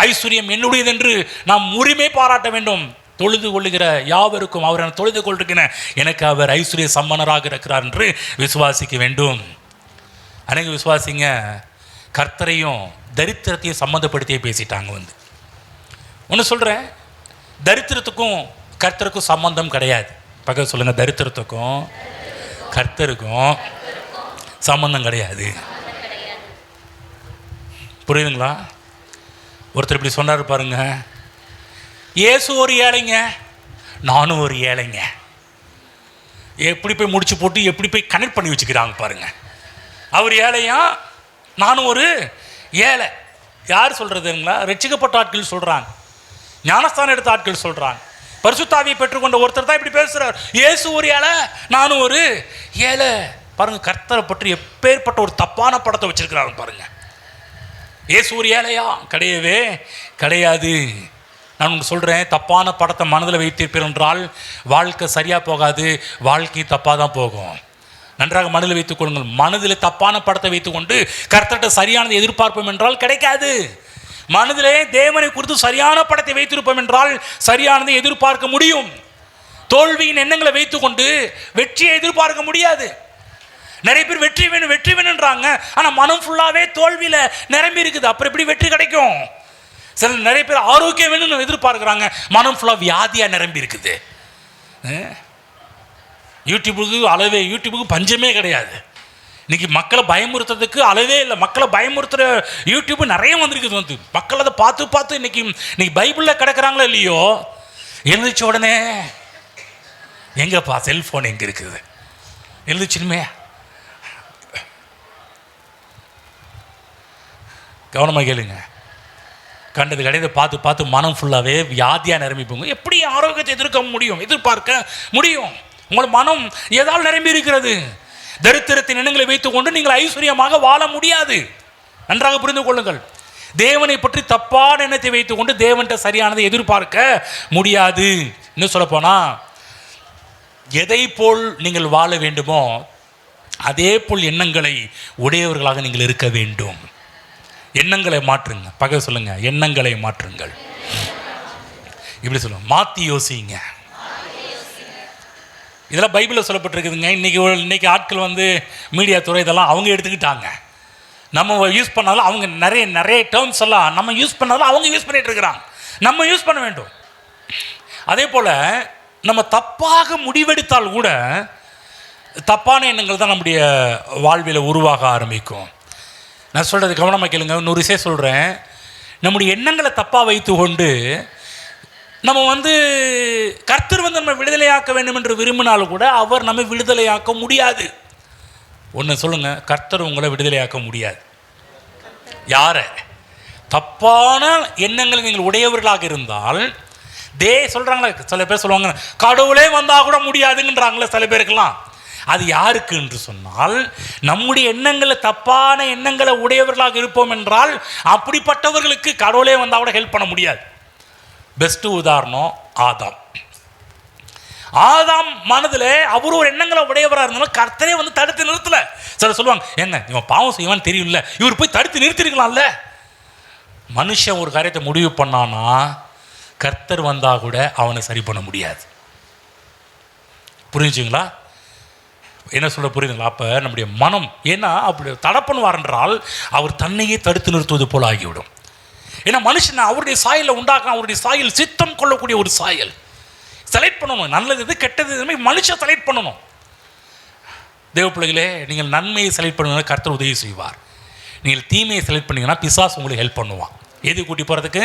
ஐஸ்வர்யம் என்னுடையது என்று நாம் உரிமை பாராட்ட வேண்டும். தொழுது கொள்ளுகிற யாவருக்கும் அவரை தொழுது கொள்கிறேன், எனக்கு அவர் ஐஸ்வர்ய சம்பன்னராக இருக்கிறார் என்று விசுவாசிக்க வேண்டும். அநேக விசுவாசிங்க கர்த்தரையும் தரித்திரத்தையும் சம்மந்தப்படுத்தியே பேசிட்டாங்க. ஒன்று சொல்கிறேன், தரித்திரத்துக்கும் கர்த்தருக்கும் சம்பந்தம் கிடையாது. பக்கத்தில் சொல்லுங்கள், தரித்திரத்துக்கும் கர்த்தருக்கும் சம்பந்தம் கிடையாது. புரியுதுங்களா? ஒருத்தர் இப்படி சொன்னார் பாருங்க, இயேசு ஒரு ஏழைங்க, நானும் ஒரு ஏழைங்க. எப்படி போய் முடிச்சு போட்டு எப்படி போய் கனெக்ட் பண்ணி வச்சுக்கிறாங்க பாருங்க. அவர் ஏழையா, நானும் ஒரு ஏழை. யார் சொல்கிறதுங்களா? ரட்சிக்கப்பட்ட ஆட்கள் சொல்கிறாங்க, ஞானஸ்தானம் எடுத்த ஆட்கள் சொல்கிறாங்க, பரிசுத்தாவியை பெற்றுக்கொண்ட ஒருத்தர் தான் இப்படி பேசுறார். இயேசு ஒரு ஏழை, நானும் ஒரு ஏழை. பாருங்க, கர்த்தரை பற்றி எப்பேற்பட்ட ஒரு தப்பான படத்தை வச்சிருக்கிறாங்க பாருங்க. இயேசு ஒரு ஏழையா? கிடையவே கிடையாது. நான் உங்களுக்கு சொல்கிறேன், தப்பான படத்தை மனதில் வைத்திருப்பீர்கள் என்றால் வாழ்க்கை சரியாக போகாது, வாழ்க்கை தப்பாக தான் போகும். நன்றாக மனதில் வைத்துக் கொள்ளுங்கள். மனதில் தப்பான படத்தை வைத்துக்கொண்டு கர்த்தர்கிட்ட சரியானதை எதிர்பார்ப்போம் என்றால் கிடைக்காது. மனதிலே தேவனை குறித்து சரியான படத்தை வைத்திருப்போம் என்றால் சரியானதை எதிர்பார்க்க முடியும். தோல்வியின் எண்ணங்களை வைத்துக்கொண்டு வெற்றியை எதிர்பார்க்க முடியாது. நிறைய பேர் வெற்றி வேணும் வெற்றி வேணுன்றாங்க, ஆனால் மனம் ஃபுல்லாகவே தோல்வியில் நிரம்பி இருக்குது. அப்புறம் எப்படி வெற்றி கிடைக்கும்? சில நிறைய பேர் ஆரோக்கியம் வேணும்னு எதிர்பார்க்குறாங்க, மனம் ஃபுல்லாக வியாதியாக நிரம்பி இருக்குது. யூடியூபுக்கு பஞ்சமே கிடையாது. இன்னைக்கு மக்களை பயமுறுத்துறதுக்கு அளவே இல்லை. மக்களை பயமுறுத்துகிற யூடியூப் நிறைய வந்திருக்குது. வந்து மக்கள் அதை பார்த்து இன்னைக்கு பைபிளில் கிடக்கிறாங்களோ இல்லையோ, எழுந்திரிச்ச உடனே எங்கப்பா செல்ஃபோன் எங்கே இருக்குது, எழுந்திரிச்சுமே கவனமாக கேளுங்க. கண்டது கிடையாது பார்த்து மனம் ஃபுல்லாகவே வியாதியாக நிரம்பிப்போங்க. எப்படி ஆரோக்கியத்தை எதிர்பார்க்க முடியும்? உங்கள் மனம் ஏதால் நிரம்பி இருக்கிறது. தரித்திரத்தின் எண்ணங்களை வைத்துக்கொண்டு நீங்கள் ஐஸ்வர்யமாக வாழ முடியாது. நன்றாக புரிந்து கொள்ளுங்கள். தேவனை பற்றி தப்பான எண்ணத்தை வைத்துக்கொண்டு தேவன்கிட்ட சரியானதை எதிர்பார்க்க முடியாது. இன்னும் சொல்லப்போனால், எதை போல் நீங்கள் வாழ வேண்டுமோ அதே போல் எண்ணங்களை உடையவர்களாக நீங்கள் இருக்க வேண்டும். எண்ணங்களை மாற்றுங்க. பகை சொல்லுங்க, எண்ணங்களை மாற்றுங்கள். இப்படி சொல்லுங்க, மாற்றி யோசிங்க. இதெல்லாம் பைபிளில் சொல்லப்பட்டிருக்குதுங்க. இன்னைக்கு ஆட்கள் வந்து மீடியா துறை இதெல்லாம் அவங்க எடுத்துக்கிட்டாங்க. நம்ம யூஸ் பண்ணாலும் அவங்க நிறைய டேர்ம்ஸ் எல்லாம் நம்ம யூஸ் பண்ணாலும் அவங்க யூஸ் பண்ணிட்டு இருக்கிறாங்க. நம்ம யூஸ் பண்ண வேண்டும். அதே போல் நம்ம தப்பாக முடிவெடுத்தால் கூட தப்பான எண்ணங்கள் தான் நம்முடைய வாழ்வில் உருவாக ஆரம்பிக்கும். நான் சொல்கிறது கவனமாக கேளுங்க. இன்னொரு விஷயம் சொல்கிறேன். நம்முடைய எண்ணங்களை தப்பாக வைத்து கொண்டு நம்ம வந்து கர்த்தர் வந்து நம்ம விடுதலையாக்க வேண்டும் என்று விரும்பினாலும் கூட அவர் நம்ம விடுதலையாக்க முடியாது. ஒன்று சொல்லுங்கள், கர்த்தர் உங்களை விடுதலையாக்க முடியாது. யாரை? தப்பான எண்ணங்களை நீங்கள் உடையவர்களாக இருந்தால் சொல்கிறாங்களே, சில பேர் சொல்லுவாங்க கடவுளே வந்தால் கூட முடியாதுங்கன்றாங்களே சில பேருக்கெல்லாம். அது யாருக்கு என்று சொன்னால், நம்முடைய எண்ணங்களை தப்பான எண்ணங்களை உடையவர்களாக இருப்போம் என்றால் அப்படிப்பட்டவர்களுக்கு கடவுளே வந்தால் கூட ஹெல்ப் பண்ண முடியாது. பெஸ்ட்டு உதாரணம் ஆதாம் மனதில் அவர் ஒரு எண்ணங்களை உடையவராக இருந்தாலும் கர்த்தரே வந்து தடுத்து நிறுத்தலை. சில சொல்லுவாங்க, ஏங்க இவன் பாவம் செய்வான்னு தெரியும்ல, இவர் போய் தடுத்து நிறுத்திருக்கலாம்ல. மனுஷன் ஒரு காரியத்தை முடிவு பண்ணானா கர்த்தர் வந்தால் கூட அவனை சரி பண்ண முடியாது. புரிஞ்சுங்களா? என்ன சொல்ல புரியுதுங்களா? அப்போ நம்முடைய மனம் ஏன்னா அப்படி தடை பண்ணுவார் என்றால் அவர் தன்னையே தடுத்து நிறுத்துவது போல் ஆகிவிடும். ஏன்னா மனுஷன் அவருடைய சாயலில் உண்டாக்க, அவருடைய சாயல் சித்தம் கொள்ளக்கூடிய ஒரு சாயல். செலக்ட் பண்ணணும், நல்லது இது கெட்டது இதுமாதிரி மனுஷன் செலக்ட் பண்ணணும். தேவ பிள்ளைகளே, நீங்கள் நன்மையை செலக்ட் பண்ணுங்கன்னா கர்த்தர் உதவி செய்வார். நீங்கள் தீமையை செலக்ட் பண்ணிங்கன்னா பிசாசு உங்களுக்கு ஹெல்ப் பண்ணுவான். எது கூட்டி போகிறதுக்கு?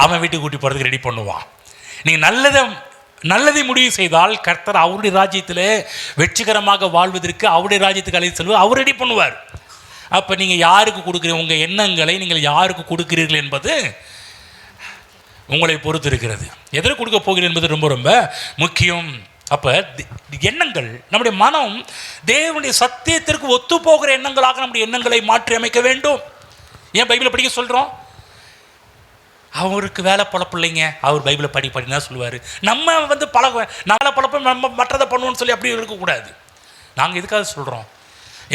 அவன் வீட்டுக்கு கூட்டி போகிறதுக்கு ரெடி பண்ணுவான். நீங்கள் நல்லதை முடிவு செய்தால் கர்த்தர் அவருடைய ராஜ்யத்தில் வெற்றிகரமாக வாழ்வதற்கு அவருடைய ராஜ்யத்துக்கு அழைத்து செல்வார். அவர் ரெடி பண்ணுவார். அப்போ நீங்கள் யாருக்கு கொடுக்குறீங்க, உங்கள் எண்ணங்களை நீங்கள் யாருக்கு கொடுக்கிறீர்கள் என்பது உங்களை பொறுத்து இருக்கிறது. எதில் கொடுக்க போகிறீர்கள் என்பது ரொம்ப ரொம்ப முக்கியம். அப்போ எண்ணங்கள், நம்முடைய மனம் தேவனுடைய சத்தியத்திற்கு ஒத்து போகிற எண்ணங்களாக நம்முடைய எண்ணங்களை மாற்றி அமைக்க வேண்டும். ஏன் பைபிளை படிக்க சொல்கிறோம்? அவருக்கு வேலை பழப்பில்லைங்க, அவர் பைபிளை படினா சொல்லுவார். நம்ம வந்து நல்ல பழப்பம் நம்ம மற்றதை பண்ணுவோன்னு சொல்லி அப்படி இருக்கக்கூடாது. நாங்கள் எதுக்காக சொல்கிறோம்?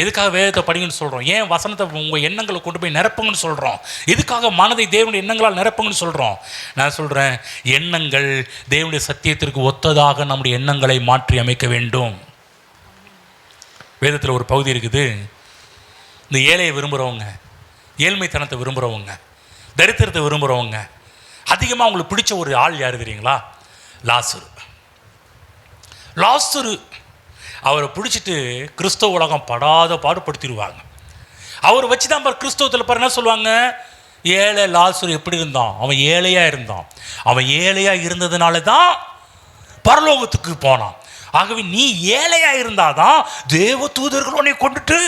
எதுக்காக வேதத்தை படிங்கன்னு சொல்கிறோம்? ஏன் வசனத்தை உங்கள் எண்ணங்களை கொண்டு போய் நிரப்புங்கன்னு சொல்கிறோம்? எதுக்காக மனதை தேவனுடைய எண்ணங்களால் நிரப்புங்கன்னு சொல்கிறோம்? நான் சொல்கிறேன், எண்ணங்கள் தேவனுடைய சத்தியத்திற்கு ஒத்ததாக நம்முடைய எண்ணங்களை மாற்றி அமைக்க வேண்டும். வேதத்தில் ஒரு பகுதி இருக்குது. இந்த ஏழையை விரும்புகிறவங்க, ஏழ்மைத்தனத்தை விரும்புகிறவங்க, தரித்திரத்தை விரும்புகிறவங்க, அதிகமாக அவங்களுக்கு பிடிச்ச ஒரு ஆள் யார் தெரியுங்களா? லாசரு. அவரை பிடிச்சிட்டு கிறிஸ்தவ உலகம் படாத பாடுபடுத்திடுவாங்க. அவர் வச்சு தான் கிறிஸ்தவத்தில் பாரு என்ன சொல்லுவாங்க, ஏழை லாசரு எப்படி இருந்தான்? அவன் ஏழையாக இருந்தான். அவன் ஏழையாக இருந்ததுனால தான் பரலோகத்துக்கு போனான். ஆகவே நீ ஏழையாக இருந்தாதான் தேவ தூதர்கள் உன்னை கொண்டுட்டு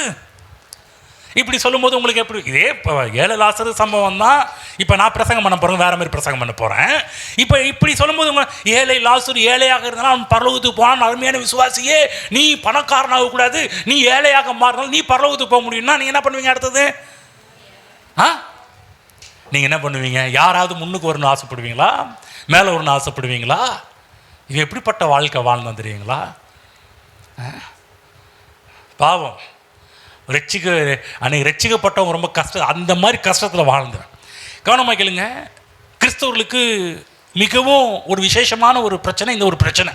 இப்படி சொல்லும்போது உங்களுக்கு எப்படி இதே இப்போ ஏழை லாசரு சம்பவம் தான் இப்போ நான் பிரசங்கம் பண்ண போகிறேன், வேறு மாதிரி பிரசங்கம் பண்ண போகிறேன். இப்போ இப்படி சொல்லும்போது உங்கள் ஏழை லாசரு ஏழையாக இருந்தாலும் அவன் பரலோகத்துக்கு போனான், அருமையான விசுவாசியே, நீ பணக்காரனாகக்கூடாது, நீ ஏழையாக மாறினாலும் நீ பரலோகத்துக்கு போக முடியும்னா நீங்கள் என்ன பண்ணுவீங்க அடுத்தது? நீங்கள் என்ன பண்ணுவீங்க? யாராவது முன்னுக்கு வரணும்னு ஆசைப்படுவீங்களா? மேலே வரணும்னு ஆசைப்படுவீங்களா? இது எப்படிப்பட்ட வாழ்க்கை வாழ்ந்தான் தெரியுங்களா? பாவம். அன்னைக்கு ரட்சிக்கப்பட்டவங்க ரொம்ப கஷ்டம், அந்த மாதிரி கஷ்டத்தில் வாழ்ந்துடும். கவனமாக கேளுங்க, கிறிஸ்தவர்களுக்கு மிகவும் ஒரு விசேஷமான ஒரு பிரச்சனை இந்த ஒரு பிரச்சனை.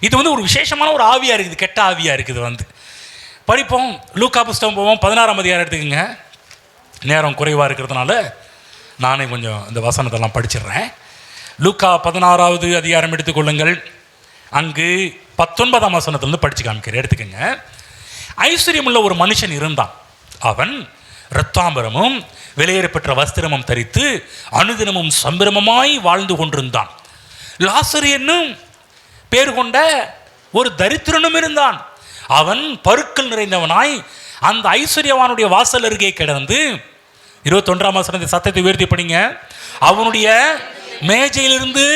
இது ஒரு விசேஷமான ஒரு ஆவியாக இருக்குது, கெட்ட ஆவியாக இருக்குது. படிப்போம், லூக்கா புஸ்தகம் போவோம், 16ஆம் அதிகாரம் எடுத்துக்கோங்க. நேரம் குறைவாக இருக்கிறதுனால நானே கொஞ்சம் இந்த வசனத்தெல்லாம் படிச்சிடுறேன். லூக்கா 16ஆவது அதிகாரம் எடுத்துக்கொள்ளுங்கள். அங்கு 19ஆம் வசனத்திலிருந்து படித்து காமிக்கிறேன், எடுத்துக்கோங்க. ஐஸ்வர்யமுள்ள ஒரு மனுஷன் இருந்தான். அவன் இரத்தாம்பரமும் விலையேறப்பெற்ற வஸ்திரமும் தரித்து அனுதினமும் சம்பிரமமாய் வாழ்ந்து கொண்டிருந்தான். லாசரு என்னும் பேர் கொண்ட ஒரு தரித்திரனும் இருந்தான். அவன் பருக்கள் நிறைந்தவனாய் அந்த ஐஸ்வர்யவானுடைய வாசல் அருகே கிடந்து, 21ஆம் வசனத்தை சத்தத்தை உயர்த்தி படிங்க, அவனுடைய மேஜையிலிருந்து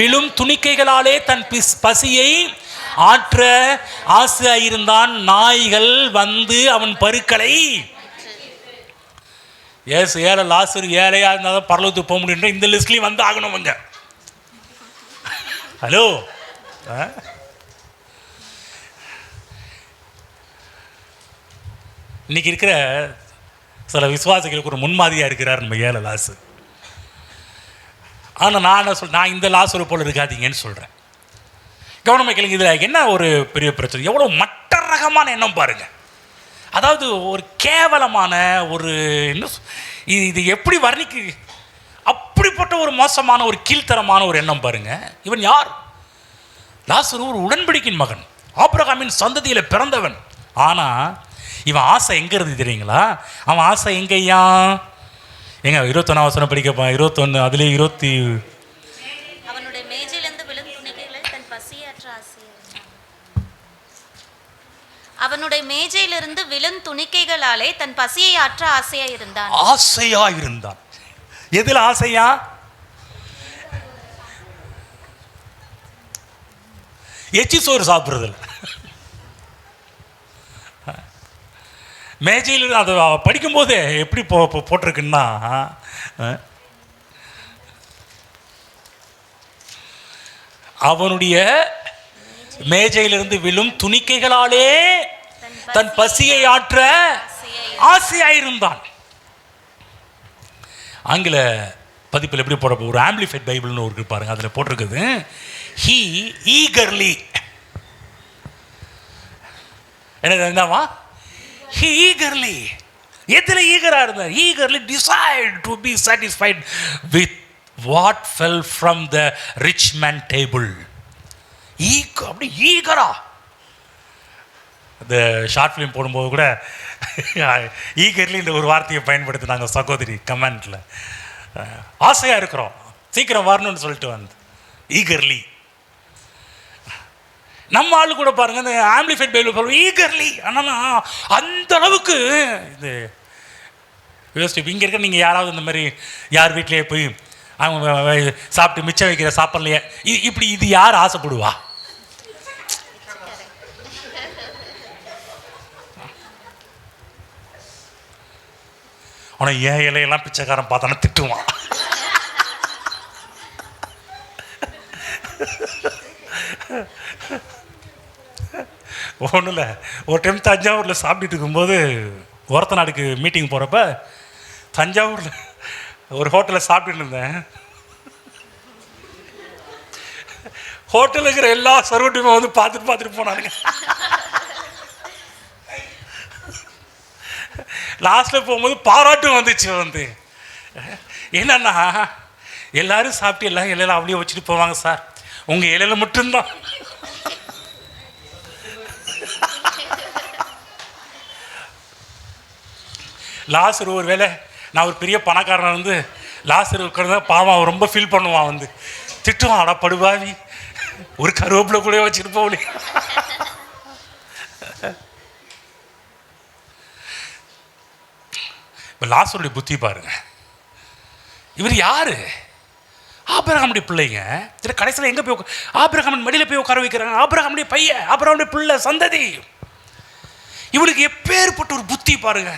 விழும் துணிக்கைகளாலே தன் பசியை ஆற்ற ஆசையாயிருந்தான். நாய்கள் வந்து அவன் பருக்களை ஏழை லாசரு ஏழையா இருந்தால் பரலோகத்துக்கு போக முடியும். இந்த லிஸ்ட்லையும் வந்து ஆகணும் கொஞ்சம். ஹலோ, இன்னைக்கு இருக்கிற சில விசுவாசிகளுக்கு ஒரு முன்மாதிரியாக இருக்கிறார் நம்ம ஏழை லாசு. ஆனால் நான் இந்த லாசரு போல் இருக்காதீங்கன்னு சொல்கிறேன். கவனமாக கேளுங்க, இதில் என்ன ஒரு பெரிய பிரச்சனை, எவ்வளோ மட்ட ரகமான எண்ணம் பாருங்கள். அதாவது ஒரு கேவலமான ஒரு இது எப்படி வர்ணிக்கு, அப்படிப்பட்ட ஒரு மோசமான ஒரு கீழ்த்தரமான ஒரு எண்ணம் பாருங்கள். இவன் யார்? லாசரு ஒரு உடன்படிக்கையின் மகன், ஆபிரகாமின் சந்ததியில் பிறந்தவன். ஆனால் இவன் ஆசை எங்கே இருந்து தெரியுங்களா? அவன் ஆசை எங்கேயா? எங்க 21ஆம் வசனம் படிக்கப்பா, 21 அதுலேயே 20. அவனுடைய மேஜையிலிருந்து விழும் துணிக்கைகளை தன் துணிக்கைகளாலே தன் பசியை ஆற்ற ஆசையா இருந்தான். எதில் ஆசையா? எச்சி சோறு சாப்பிட்றதில்ல. மேஜையில் அதை படிக்கும்போதே எப்படி போட்டிருக்குன்னா, அவனுடைய மேஜையிலிருந்து விழும் துணிக்கைகளாலே தன் பசியை ஆற்ற ஆசையாயிருந்தான். ஆங்கில பதிப்பில் எப்படி போட, ஒரு ஆம்பிளிஃபைட் பைபிள்னு ஒரு பாருங்க, அதில் போட்டிருக்குது, he eagerly, என்னவா, he eagerly, எதில் ஈகராக இருந்தார்? eagerly desired to be satisfied with what fell from the rich man table. அப்படி ஈகரா. இந்த ஷார்ட் ஃபிலிம் போடும்போது கூட ஈகர்லி இந்த ஒரு வார்த்தையை பயன்படுத்தினாங்க சகோதரி கமெண்ட்ல. ஆசையாக இருக்கிறோம், சீக்கிரம் வரணும்னு சொல்லிட்டு வந்து ஈகர்லி. நம்ம ஆளு கூட பாருங்க, இந்த ஆம்பிளிஃபைட் பைபிள் சொல்லுவோம் ஈகர்லி. ஆனால் அந்த அளவுக்கு இது யோசிச்சு, இங்கே இருக்க நீங்கள் யாராவது இந்த மாதிரி யார் வீட்லேயே போய் அவங்க சாப்பிட்டு மிச்சம் வைக்கிற சாப்பிட்லையே இப்படி இது யார் ஆசைப்படுவா? ஆனால் ஏன் இலையெல்லாம் பிச்சைக்காரன் பார்த்தானா திட்டுவான். ஒன்றும் இல்லை, ஒரு டைம் தஞ்சாவூரில் சாப்பிட்டுட்டு இருக்கும்போது ஒருத்த நாடுக்கு மீட்டிங் போகிறப்ப தஞ்சாவூரில் ஒரு ஹோட்டலில் சாப்பிட்டுட்டு இருந்தேன். ஹோட்டலில் இருக்கிற எல்லா சர்வெண்ட்டுமே வந்து பார்த்துட்டு போனானுங்க. லாஸ்ட்டில் போகும்போது பாராட்டும் வந்துச்சு. வந்து என்னன்னா, எல்லாரும் சாப்பிட்டு எல்லாம் இலையில அப்படியே வச்சுட்டு போவாங்க சார், உங்கள் இலையில மட்டும்தான். லாசரு ஒரு வேளை நான் ஒரு பெரிய பணக்காரன் வந்து லாசரு உட்கார்ந்தா பாவம் அவன் ரொம்ப ஃபீல் பண்ணுவான், வந்து திட்டுவான், அடா படுவாவி ஒரு கருவேப்பிலை கூட வச்சுட்டு போகல. இப்போ லாசருடைய புத்தி பாருங்க. இவர் யாரு? ஆபிரகாமுடைய பிள்ளைங்க. சரி, கடைசியில் எங்கே போய் ஆபிரகாமின் மடியில் போய் உட்கார வைக்கிறாங்க. ஆபிரகாமுடைய பையன், ஆபிரகாமுடைய பிள்ளை, சந்ததி. இவனுக்கு எப்பேற்பட்ட ஒரு புத்தி பாருங்க.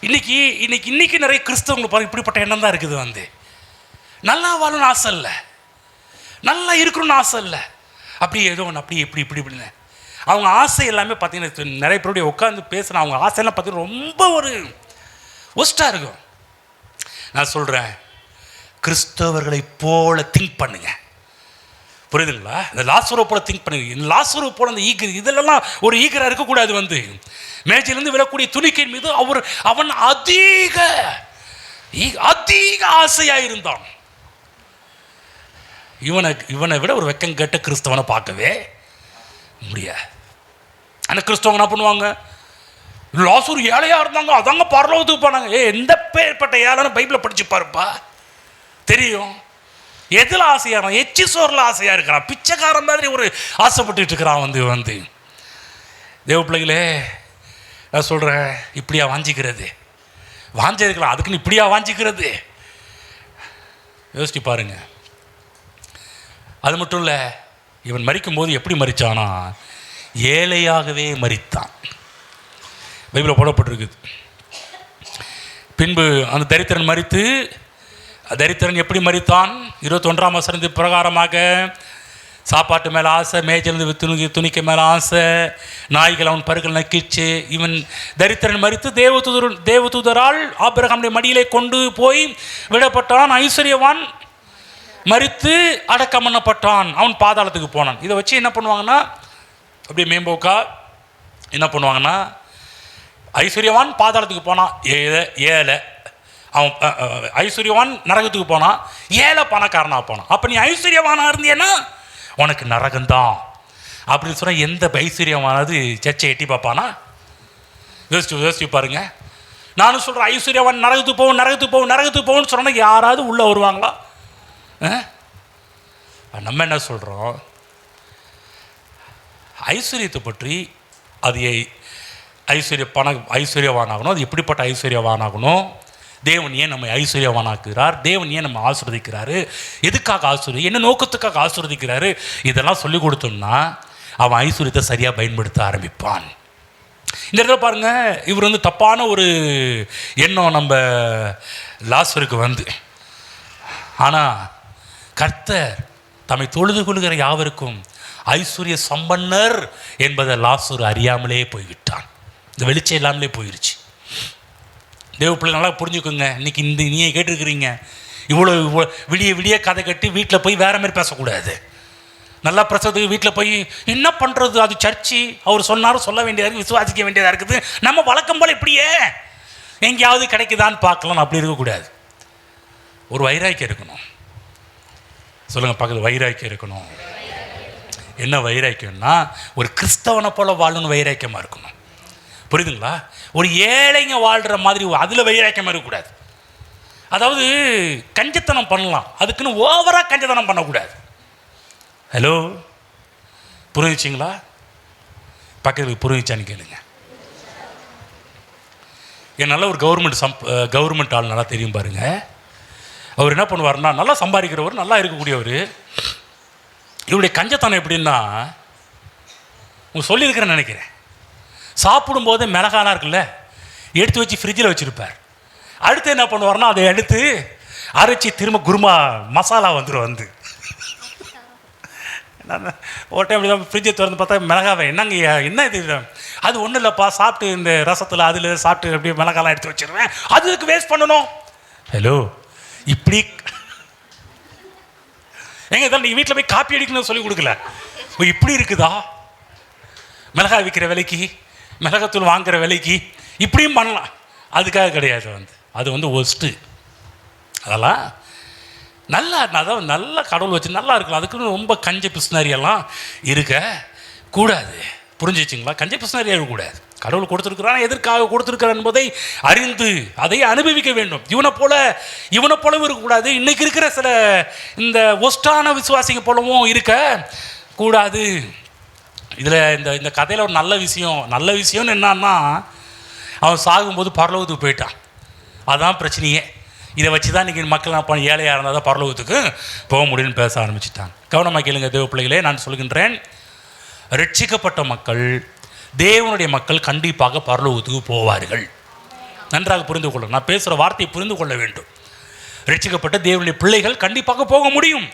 இன்னைக்கு நிறைய கிறிஸ்தவங்களை பாருங்க, இப்படிப்பட்ட எண்ணம் தான் இருக்குது. நல்லா வாழணும்னு ஆசை இல்லை, நல்லா இருக்கணும்னு ஆசை இல்லை, அப்படி ஏதோ ஒன்று அப்படி இப்படின்னு அவங்க ஆசை எல்லாமே பார்த்தீங்கன்னா, நிறைய பேருடைய உட்காந்து பேசுனா அவங்க ஆசையெல்லாம் பார்த்தீங்கன்னா ரொம்ப ஒரு ஒஸ்ட்டாக இருக்கும். நான் சொல்கிறேன், கிறிஸ்தவர்களை போல திங்க் பண்ணுங்க. புரியுதுங்களா? இந்த லாசருவை போல திங்க் பண்ணுங்க. இந்த லாசருவை போல அந்த ஈகர், இதெல்லாம் ஒரு ஈகராக இருக்கக்கூடாது. மேஜிலிருந்து விழக்கூடிய துணிக்கையின் மீது அவன் அதிக ஆசையாக இருந்தான். இவனை விட ஒரு வெக்கம் கேட்ட கிறிஸ்தவனை பார்க்கவே முடியாது. அந்த கிறிஸ்தவங்க என்ன பண்ணுவாங்க? லாசரு ஏழையாக இருந்தாங்க, அதாங்க பரலோகத்துக்கு போனாங்க. எந்த பேர்பட்ட ஏழைன்னு பைபிளை படிச்சு பாருப்பா, தெரியும். எதில் ஆசையாக இருக்கான்? எச்சி சோறில் ஆசையாக இருக்கிறான். பிச்சைக்காரன் மாதிரி ஒரு ஆசைப்பட்டு இருக்கிறான். தேவ பிள்ளைகளே, நான் சொல்கிறேன், இப்படியா வாஞ்சிக்கிறது? வாஞ்சிருக்கலாம், அதுக்குன்னு இப்படியா வாஞ்சிக்கிறது? யோசிச்சு பாருங்க. அது மட்டும் இல்லை, இவன் மரிக்கும் போது எப்படி மரித்தானா? ஏழையாகவே மரித்தான். பைபிளில் போடப்பட்டிருக்குது. பின்பு அந்த தரித்திரன் மரித்து, தரித்திரன் எப்படி மரித்தான்? 21ஆம் வசனத்தின் பிரகாரமாக, சாப்பாட்டு மேலே ஆசை, மேய்ச்சல் துணிக்க மேலே ஆசை, நாய்கள் அவன் பருக்கள் நக்கிச்சு. இவன் தரித்திரன் மரித்து தேவதூதரால் ஆபிரகாமுடைய மடியிலே கொண்டு போய் விடப்பட்டான். ஐஸ்வர்யவான் மரித்து அடக்கம் பண்ணப்பட்டான். அவன் பாதாளத்துக்கு போனான். இதை வச்சு என்ன பண்ணுவாங்கன்னா, அப்படியே மேம்போக்கா என்ன பண்ணுவாங்கன்னா, ஐஸ்வர்யவான் பாதாளத்துக்கு போனான், ஏழை. அவன் ஐஸ்வர்யவான் நரகத்துக்கு போனான், ஏழை பணக்காரனாக போனான். அப்போ நீ ஐஸ்வர்யவானாக இருந்தியன்னா உனக்கு நரகம்தான் அப்படின்னு சொன்னால், எந்த ஐஸ்வர்யவானது சர்ச்சை எட்டி பார்ப்பானா? யோசிச்சு பாருங்க. நானும் சொல்கிறேன், ஐஸ்வர்யவான் நரகத்துக்கு போகும்னு சொன்னால் யாராவது உள்ளே வருவாங்களா? நம்ம என்ன சொல்கிறோம்? ஐஸ்வர்யத்தை பற்றி, அது ஐஸ்வர்யவானாகணும், அது எப்படிப்பட்ட ஐஸ்வர்யவானாகணும், தேவன் ஏன் நம்ம ஐஸ்வர்யவானாக்குகிறார், தேவன் ஏன் நம்ம ஆசீர்வதிக்கிறாரு, எதுக்காக ஆசீர்வதி, என்ன நோக்கத்துக்காக ஆசீர்வதிக்கிறாரு, இதெல்லாம் சொல்லி கொடுத்தோம்னா அவன் ஐஸ்வர்யத்தை சரியாக பயன்படுத்த ஆரம்பிப்பான். இந்த இடத்துல பாருங்க, இவர் தப்பான ஒரு எண்ணம் நம்ம லாசருக்கு ஆனால் கர்த்தர் தம்மை தொழுது கொள்கிற யாவருக்கும் ஐஸ்வர்ய சம்பன்னர் என்பதை லாசரு அறியாமலே போய்விட்டான். இந்த வெளிச்சம் இல்லாமலே போயிடுச்சு. தேவ பிள்ளை நல்லா புரிஞ்சுக்கோங்க. இன்னைக்கு நீயே கேட்டிருக்கிறீங்க, இவ்வளோ விடிய கதை கட்டி வீட்டில் போய் வேற மாதிரி பேசக்கூடாது. நல்லா பிரசவத்துக்கு வீட்டில் போய் என்ன பண்ணுறது, அது சர்ச்சு, அவர் சொன்னாலும் சொல்ல வேண்டியதாக இருக்குது, விசுவாசிக்க வேண்டியதாக இருக்குது. நம்ம வழக்கம் போல் இப்படியே எங்கேயாவது கிடைக்குதான்னு பார்க்கலாம், அப்படி இருக்கக்கூடாது. ஒரு வைராக்கியம் இருக்கணும். சொல்லுங்கள் பக்கத்தில், வைராக்கியம் இருக்கணும். என்ன வைராக்கியம்னா, ஒரு கிறிஸ்தவனை போல வாழணும்னு வைராக்கியமாக இருக்கணும். புரியுதுங்களா? ஒரு ஏழைங்க வாழ்கிற மாதிரி அதில் வைராக்கியமாக இருக்கக்கூடாது. அதாவது கஞ்சத்தனம் பண்ணலாம், அதுக்குன்னு ஓவராக கஞ்சத்தனம் பண்ணக்கூடாது. ஹலோ, புரிஞ்சிச்சிங்களா? பக்கத்துக்கு புரிஞ்சிச்சான்னு கேளுங்க. என் நல்ல ஒரு கவர்மெண்ட் ஆள் நல்லா தெரியும் பாருங்க. அவர் என்ன பண்ணுவார்னா, நல்லா சம்பாதிக்கிறவர், நல்லா இருக்கக்கூடியவர். இவருடைய கஞ்சத்தனம் எப்படின்னா, சொல்லியிருக்கிறேன்னு நினைக்கிறேன், சாப்பிடும்போது மிளகாலாம் இருக்குல்ல, எடுத்து வச்சு ஃப்ரிட்ஜில் வச்சுருப்பார். அடுத்து என்ன பண்ணுவார்னா, அதை எடுத்து அரைச்சி திரும்ப குருமா மசாலா வந்துடும். ஒரு டைம் இப்படி தான் ஃப்ரிட்ஜை திறந்து பார்த்தா மிளகாவை, என்ன இது, அது ஒன்றும் இல்லைப்பா, சாப்பிட்டு இந்த ரசத்தில் அதில் சாப்பிட்டு அப்படியே மிளகாலாம் எடுத்து வச்சிருவேன், அதுக்கு வேஸ்ட் பண்ணணும். ஹலோ, இப்படி இதெல்லாம் நீங்கள் வீட்டில் போய் காப்பி அடிக்கணும்னு சொல்லி கொடுக்கல. இப்படி இருக்குதா? மிளகாய் விற்கிற விலைக்கு, மிளகாத்தூள் வாங்குகிற விலைக்கு இப்படியும் பண்ணலாம். அதுக்காக கிடையாது. அது ஒஸ்ட்டு. அதெல்லாம் நல்லா, அதாவது நல்ல கடவுள் வச்சு நல்லா இருக்கலாம். அதுக்குன்னு ரொம்ப கஞ்ச பிஸ்னாரியெல்லாம் இருக்கக்கூடாது. புரிஞ்சிச்சிங்களா? கஞ்ச பிஸ்னாரியாக இருக்கக்கூடாது. கடவுள் கொடுத்துருக்கிறான், எதற்காக கொடுத்துருக்கிறான் என்பதை அறிந்து அதை அனுபவிக்க வேண்டும். இவனை போலவும் இருக்கக்கூடாது. இன்றைக்கி இருக்கிற சில இந்த ஒஸ்டான விசுவாசிங்க போலவும் இருக்கக்கூடாது. இதில் இந்த கதையில் ஒரு நல்ல விஷயம்னு என்னன்னா, அவன் சாகும்போது பரலோகத்துக்கு போயிட்டான். அதான் பிரச்சனையே. இதை வச்சு தான் இன்றைக்கி மக்கள் நான் ஏழையாக இருந்தால் தான் பரலோகத்துக்கு போக முடியும்னு பேச ஆரம்பிச்சிட்டாங்க. கவனமாக கேளுங்க தேவ பிள்ளைகளே, நான் சொல்கின்றேன், ரட்சிக்கப்பட்ட மக்கள், தேவனுடைய மக்கள் கண்டிப்பாக பரலோகத்துக்கு போவார்கள். நன்றாக புரிந்து கொள்ளும். நான் பேசுகிற வார்த்தையை புரிந்து கொள்ள வேண்டும். ரட்சிக்கப்பட்ட தேவனுடைய பிள்ளைகள் கண்டிப்பாக போக முடியும்.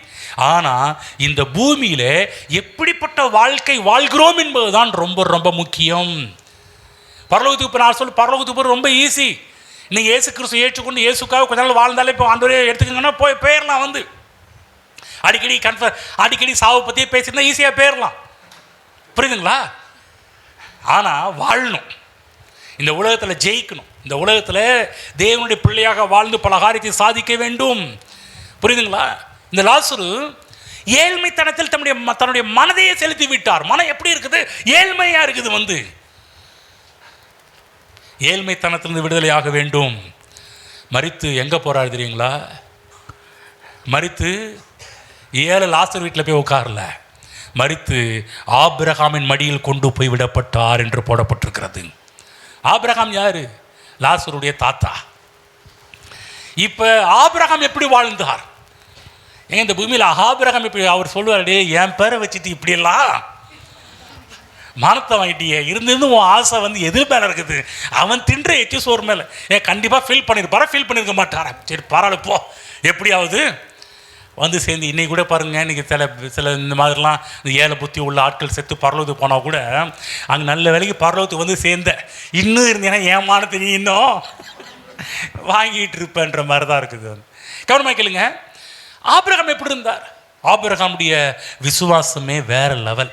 ஆனால் இந்த பூமியில் எப்படிப்பட்ட வாழ்க்கை வாழ்கிறோம் என்பதுதான் ரொம்ப ரொம்ப முக்கியம். பரலோகத்துக்கு நான் பரலோகத்துக்கு போகிறது ரொம்ப ஈஸி. இன்னைக்கு இயேசு கிறிஸ்து ஏற்றுக்கொண்டு இயேசுக்காக கொஞ்ச நாள் வாழ்ந்தாலே இப்போ ஆண்டவரே எடுத்துக்கங்கன்னா போயிடலாம். வந்து அடிக்கடி சாவை பற்றியே பேசியிருந்தா ஈஸியாக போயிடலாம். புரியுதுங்களா? ஆனால் வாழணும், இந்த உலகத்தில் ஜெயிக்கணும், இந்த உலகத்தில் தேவனுடைய பிள்ளையாக வாழ்ந்து பல காரியத்தை சாதிக்க வேண்டும். புரியுதுங்களா? இந்த லாசரு ஏழ்மைத்தனத்தில் தன்னுடைய மனதையே செலுத்தி விட்டார். மனம் எப்படி இருக்குது? ஏழ்மையாக இருக்குது. வந்து ஏழ்மைத்தனத்திலிருந்து விடுதலையாக வேண்டும். மரித்து எங்கே போகிறாரு தெரியுங்களா? மரித்து ஏழை லாசர் வீட்டில் போய் உட்காரல, மரித்து ஆபிரகாமின் மடியில் கொண்டு போய் விடப்பட்டார் என்று போடப்பட்டிருக்கிறது. ஆபிரகாம் யாரு? லாசருடைய தாத்தா. இப்போ ஆபிரகாம் எப்படி வாழ்ந்தார்? இந்த பூமியில் ஆபிரகாம் இப்படி அவர் சொல்லுவார், என் பேரை வச்சுட்டு இப்படியெல்லாம் மானத்தை வாங்கிட்டியே, இருந்து உன் ஆசை வந்து எதிர் மேலே இருக்குது, அவன் தின்ற எச்சி சோறு மேலே கண்டிப்பாக ஃபீல் பண்ணியிருக்க மாட்டாரா? சரி பரவாயில்ல போ, எப்படியாவது வந்து சேர்ந்து. இன்றைக்கி கூட பாருங்கள், இன்றைக்கி சில இந்த மாதிரிலாம் இந்த ஏழை புத்தி உள்ள ஆட்கள் செத்து பரலோகத்துக்கு போனால் கூட அங்கே நல்ல வேலைக்கு பரலோகத்துக்கு வந்து சேர்ந்த இன்னும் இருந்தீங்கன்னா ஏமானத்தை நீ இன்னும் வாங்கிட்டு இருப்பேன்ற மாதிரி தான் இருக்குது. கவனமாக கேளுங்க, ஆபிரகாம் எப்படி இருந்தார்? ஆபிரகாமுடைய விசுவாசமே வேற லெவல்.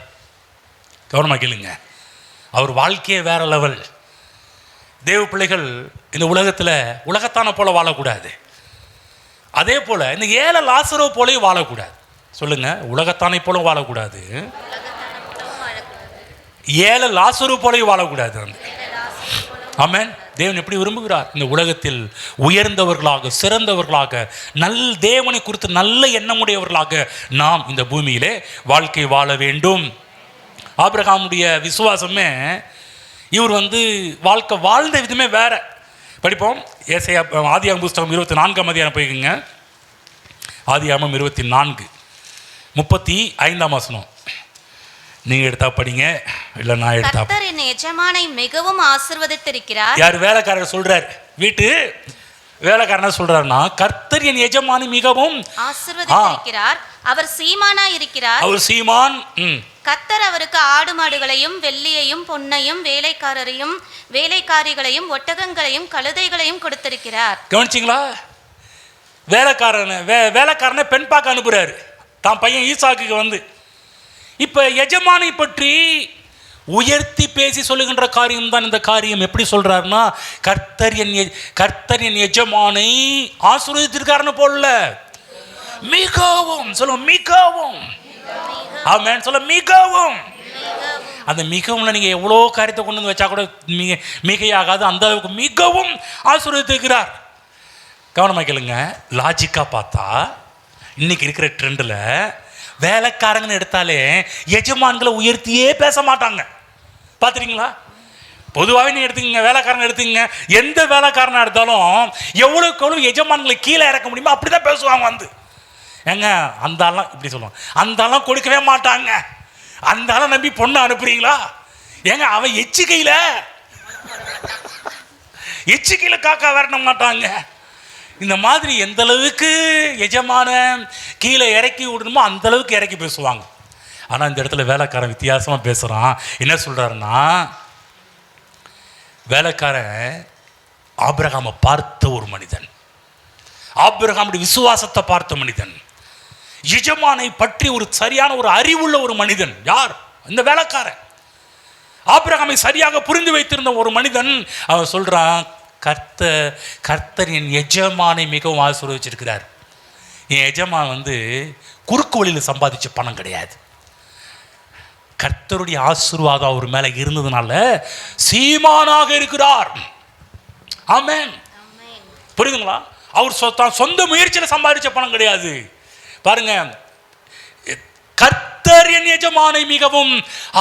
கவனமாக கேளுங்க, அவர் வாழ்க்கையே வேற லெவல். தேவ பிள்ளைகள் இந்த உலகத்தில் உலகத்தான போல வாழக்கூடாது. அதே போல் இந்த ஏழை லாசரோ போலையும் வாழக்கூடாது. சொல்லுங்க, உலகத்தானை போல வாழக்கூடாது, ஏழை லாசரோ போலையும் வாழக்கூடாது. ஆமென். தேவன் எப்படி விரும்புகிறார்? இந்த உலகத்தில் உயர்ந்தவர்களாக, சிறந்தவர்களாக, தேவனை குறித்து நல்ல எண்ணமுடையவர்களாக நாம் இந்த பூமியிலே வாழ்க்கை வாழ வேண்டும். ஆபிரகாமுடைய விசுவாசமே, இவர் வந்து வாழ்க்கை வாழ்ந்த விதமே வேற. படிப்போம். ஏசாயா ஆதியாகமம் புஸ்தகம் 24ஆம் அதிகாரம் போய்க்குங்க. ஆதியாகமம் 24:35 வசனம். நீங்க எடுத்தா படிங்க, இல்ல நான் எடுத்தா. கர்த்தர் என் எஜமானை மிகவும் ஆசீர்வதித்திருக்கிறார். யார்? வேலைக்காரர் சொல்றார். வீட்டு வேலைக்காரனா சொல்றாருன்னா, கர்த்தர் என் எஜமானை மிகவும் ஆசீர்வதித்திருக்கிறார், அவர் சீமானா இருக்கிறார். அவர் சீமான். கர்த்தர் அவருக்கு ஆடு மாடுகளையும் வெள்ளியையும் பொன்னையும் வேலைக்காரிகளையும் ஒட்டகங்களையும் கழுதைகளையும் கொடுத்திருக்கிறார். கவனிச்சிங்களா? வேலைக்காரனை பெண் பார்க்க அனுப்புறாரு தான் பையன் ஈசாக்கு வந்து. இப்ப எஜமானை பற்றி உயர்த்தி பேசி சொல்லுகின்ற காரியம் தான் இந்த காரியம். எப்படி சொல்றாருன்னா, கர்த்தர் என் எஜமானை ஆசீர்வதித்திருக்காருன்னு போடல, மிகவும் சொல்லுங்க, மிகவும். ஆமென். சொல்ல மிகவும். அந்த மிகவும்ல நீங்க எவ்வளோ காரியத்தை கொண்டு வந்து வச்சா கூட மிகையாகாது. அந்த அளவுக்கு மிகவும் ஆசீர்வதித்திருக்கிறார். கவனமாக கேளுங்க. லாஜிக்கா பார்த்தா இன்னைக்கு இருக்கிற ட்ரெண்டில் வேலைக்காரங்கன்னு எடுத்தாலே எஜமான்களை உயர்த்தியே பேச மாட்டாங்க. பார்த்துறீங்களா? பொதுவாகவே நீ எடுத்துக்கங்க, வேலைக்காரங்க எடுத்துக்கங்க, எந்த வேலைக்காரனாக எடுத்தாலும் எவ்வளோக்கு எவ்வளோ எஜமான்களை கீழே இறக்க முடியுமோ அப்படி தான் பேசுவாங்க. வந்து ஏங்க அந்த ஆள்லாம் இப்படி சொல்லுவாங்க, அந்த ஆள்லாம் கொடுக்கவே மாட்டாங்க, அந்த ஆளை நம்பி பொண்ணை அனுப்புறீங்களா? ஏங்க அவன் எச்சிக்கையில் காக்கா விரட்ட மாட்டாங்க. இந்த மாதிரி எந்த அளவுக்கு எஜமான கீழே இறக்கி விடணுமோ அந்த அளவுக்கு இறக்கி பேசுவாங்க. ஆனால் இந்த இடத்துல வேலைக்காரன் வித்தியாசமாக பேசுகிறான். என்ன சொல்கிறாருன்னா, வேலைக்காரன் ஆபிரகாமை பார்த்த ஒரு மனிதன், ஆபிரகாமுடைய விசுவாசத்தை பார்த்த மனிதன், எஜமானை பற்றி ஒரு சரியான ஒரு அறிவுள்ள ஒரு மனிதன். யார்? இந்த வேலைக்காரன். ஆபிரகாமை சரியாக புரிந்து வைத்திருந்த ஒரு மனிதன். அவன் சொல்கிறான், கர்த்தர் என் எஜமானை மிகவும் ஆசீர்வதிச்சிருக்கிறார். என் எஜமான் வந்து குறுக்கு வழியில் சம்பாதிச்ச பணம் கிடையாது. கர்த்தருடைய ஆசீர்வாதம் அவர் மேலே இருந்ததுனால சீமானாக இருக்கிறார். ஆமென். புரியுதுங்களா? அவர் சொந்த முயற்சியில் சம்பாதிச்ச பணம் கிடையாது. பாருங்க, கர்த்தர் என் எஜமானை மிகவும்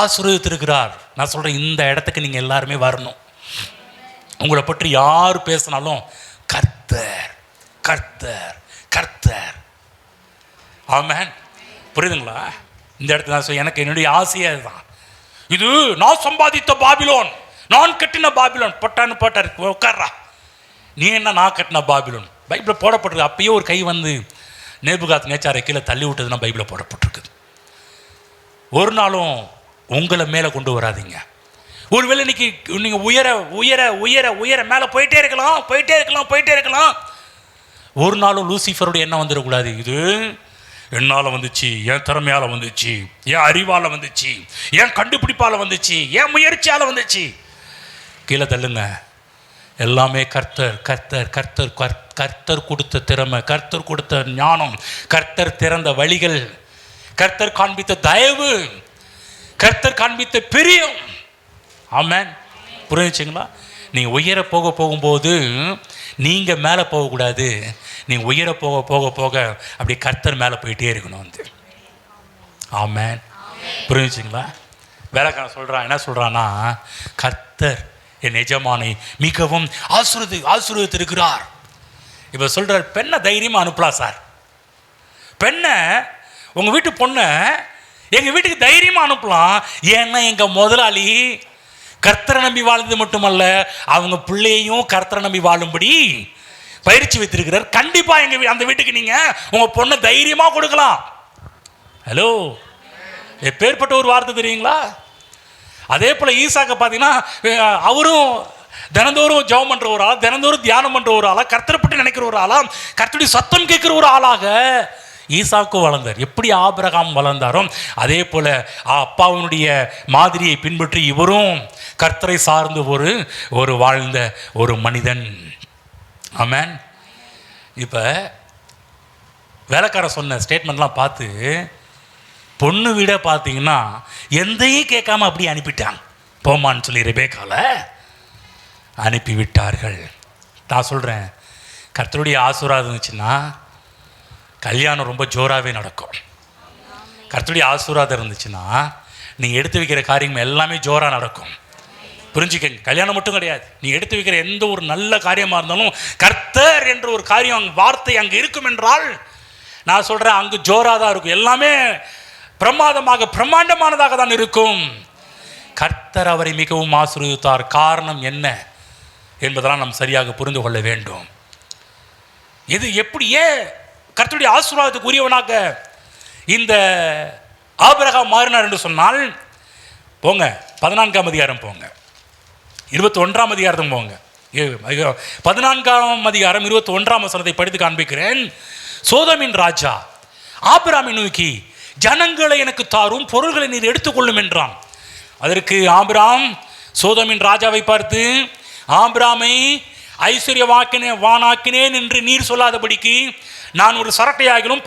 ஆசீர்வதித்திருக்கிறார். நான் சொல்றேன், இந்த இடத்துக்கு நீங்க எல்லாருமே வரணும். உங்களை பற்றி யார் பேசினாலும் கர்த்தர் கர்த்தர் கர்த்தர். ஆமென். புரியுதுங்களா? இந்த இடத்துல நான் எனக்கு என்னுடைய ஆசையே அதுதான். இது நான் சம்பாதித்த பாபிலோன், நான் கட்டின பாபிலோன். போட்டான்னு போட்டார், உட்கார்றா. நீ என்ன நான் கட்டின பாபிலோன்? பைபிளில் போடப்பட்டிருக்கு. அப்பயே ஒரு கை வந்து நேபுகாத் நேச்சாரை கீழே தள்ளி விட்டதுன்னா பைபிளில் போடப்பட்டிருக்குது. ஒரு நாளும் உங்களை மேலே கொண்டு வராதிங்க. ஒருவேளை இன்னைக்கு நீங்கள் உயர உயர உயர உயர மேலே போயிட்டே இருக்கலாம், போயிட்டே இருக்கலாம், போயிட்டே இருக்கலாம். ஒரு நாளும் லூசிஃபருடைய எண்ணம் வந்துடக்கூடாது. இது என்னால் வந்துச்சு, என் திறமையால் வந்துச்சு, என் அறிவால் வந்துச்சு, என் கண்டுபிடிப்பால் வந்துச்சு, என் முயற்சியால் வந்துச்சு. கீழே தள்ளுங்க. எல்லாமே கர்த்தர் கர்த்தர் கர்த்தர் கர்த்தர் கொடுத்த திறமை, கர்த்தர் கொடுத்த ஞானம், கர்த்தர் திறந்த வழிகள், கர்த்தர் காண்பித்த தயவு, கர்த்தர் காண்பித்த பிரியம். ஆமென். புரிஞ்சுங்களா? நீங்கள் உயர போக போகும்போது நீங்கள் மேலே போகக்கூடாது. நீங்கள் உயர போக போக போக அப்படி கர்த்தர் மேலே போயிட்டே இருக்கணும் வந்து. ஆமென். புரிஞ்சுங்களா? வேலைக்காரன் சொல்கிறான், என்ன சொல்கிறான்னா, கர்த்தர் என் எஜமானை மிகவும் ஆசீர்வதித்திருக்கிறார். இப்போ சொல்கிறார், பெண்ணை தைரியமாக அனுப்பலாம் சார். பெண்ணை, உங்கள் வீட்டு பொண்ணை எங்கள் வீட்டுக்கு தைரியமாக அனுப்பலாம். ஏன்னா எங்கள் முதலாளி கர்த்தரை நம்பி வாழ்ந்தது மட்டுமல்ல, அவங்க பிள்ளையையும் கர்த்தரை நம்பி வாழும்படி பயிற்சி வைத்திருக்கிறார். கண்டிப்பாக எங்கள் அந்த வீட்டுக்கு நீங்கள் உங்கள் பொண்ணை தைரியமாக கொடுக்கலாம். ஹலோ, எப்பேற்பட்ட ஒரு வார்த்தை தெரியுங்களா? அதே போல் ஈசாக்க பார்த்தீங்கன்னா, அவரும் தினந்தோறும் ஜெபம் பண்ணுற ஒரு ஆள், தினந்தோறும் தியானம் பண்ணுற ஒரு ஆளாக, கர்த்தரை பற்றி நினைக்கிற ஒரு ஆளாக, கர்த்தருடைய சத்தம் கேட்குற ஒரு ஆளாக ஈசாக்கு வளர்ந்தார். எப்படி ஆபிரகாம் வளர்ந்தாரோ அதே போல் அப்பாவுடைய மாதிரியை பின்பற்றி இவரும் கர்த்தரை சார்ந்து ஒரு வாழ்ந்த ஒரு மனிதன். ஆமென். இப்போ வேலைக்காரன் சொன்ன ஸ்டேட்மெண்ட்லாம் பார்த்து பொண்ணு விட பார்த்தீங்கன்னா எந்தையும் கேட்காம அப்படியே அனுப்பிட்டாங்க. போமான்னு சொல்லி ரெபேக்கால அனுப்பிவிட்டார்கள். நான் சொல்கிறேன், கர்த்தருடைய ஆசீர்வாதம் இருந்துச்சுன்னா கல்யாணம் ரொம்ப ஜோராகவே நடக்கும். கர்த்தருடைய ஆசீர்வாதம் இருந்துச்சுன்னா நீங்கள் எடுத்து வைக்கிற காரியம் எல்லாமே ஜோராக நடக்கும். புரிஞ்சுக்கங்க. கல்யாணம் மட்டும் கிடையாது, நீ எடுத்து வைக்கிற எந்த ஒரு நல்ல காரியமாக இருந்தாலும் கர்த்தர் என்ற ஒரு காரியம் வார்த்தை அங்கே இருக்கும் என்றால், நான் சொல்கிறேன், அங்கு ஜோராக தான் இருக்கும். எல்லாமே பிரம்மாண்டமானதாக தான் இருக்கும். கர்த்தர் அவரை மிகவும் ஆசீர்வதித்தார். காரணம் என்ன என்பதெல்லாம் நாம் சரியாக புரிந்து கொள்ள வேண்டும். இது எப்படி, ஏன் கர்த்தருடைய ஆசீர்வாதத்துக்கு உரியவனாக இந்த ஆபிரகாம் மாறினார் என்று சொன்னால், போங்க 14ஆம் அதிகாரம் போங்க, 21ஆம் அதிகாரத்துக்கு போங்க. 14ஆம் அதிகாரம் 21ஆம் வசனத்தை படித்து காண்பிக்கிறேன். சோதோமின் ராஜா ஆபிரகாமை நோக்கி, ஜனங்களை எனக்கு தாரும், பொருள்களை நீர் எடுத்துக்கொள்ளும் என்றான். அதற்கு ஆபிரகாம் சோதோமின் ராஜாவை பார்த்து, ஆபிரகாமை ஐஸ்வர்யவானாக்கினேன் என்று நீர் சொல்லாதபடிக்கு நான் ஒரு சரட்டையாகிலும்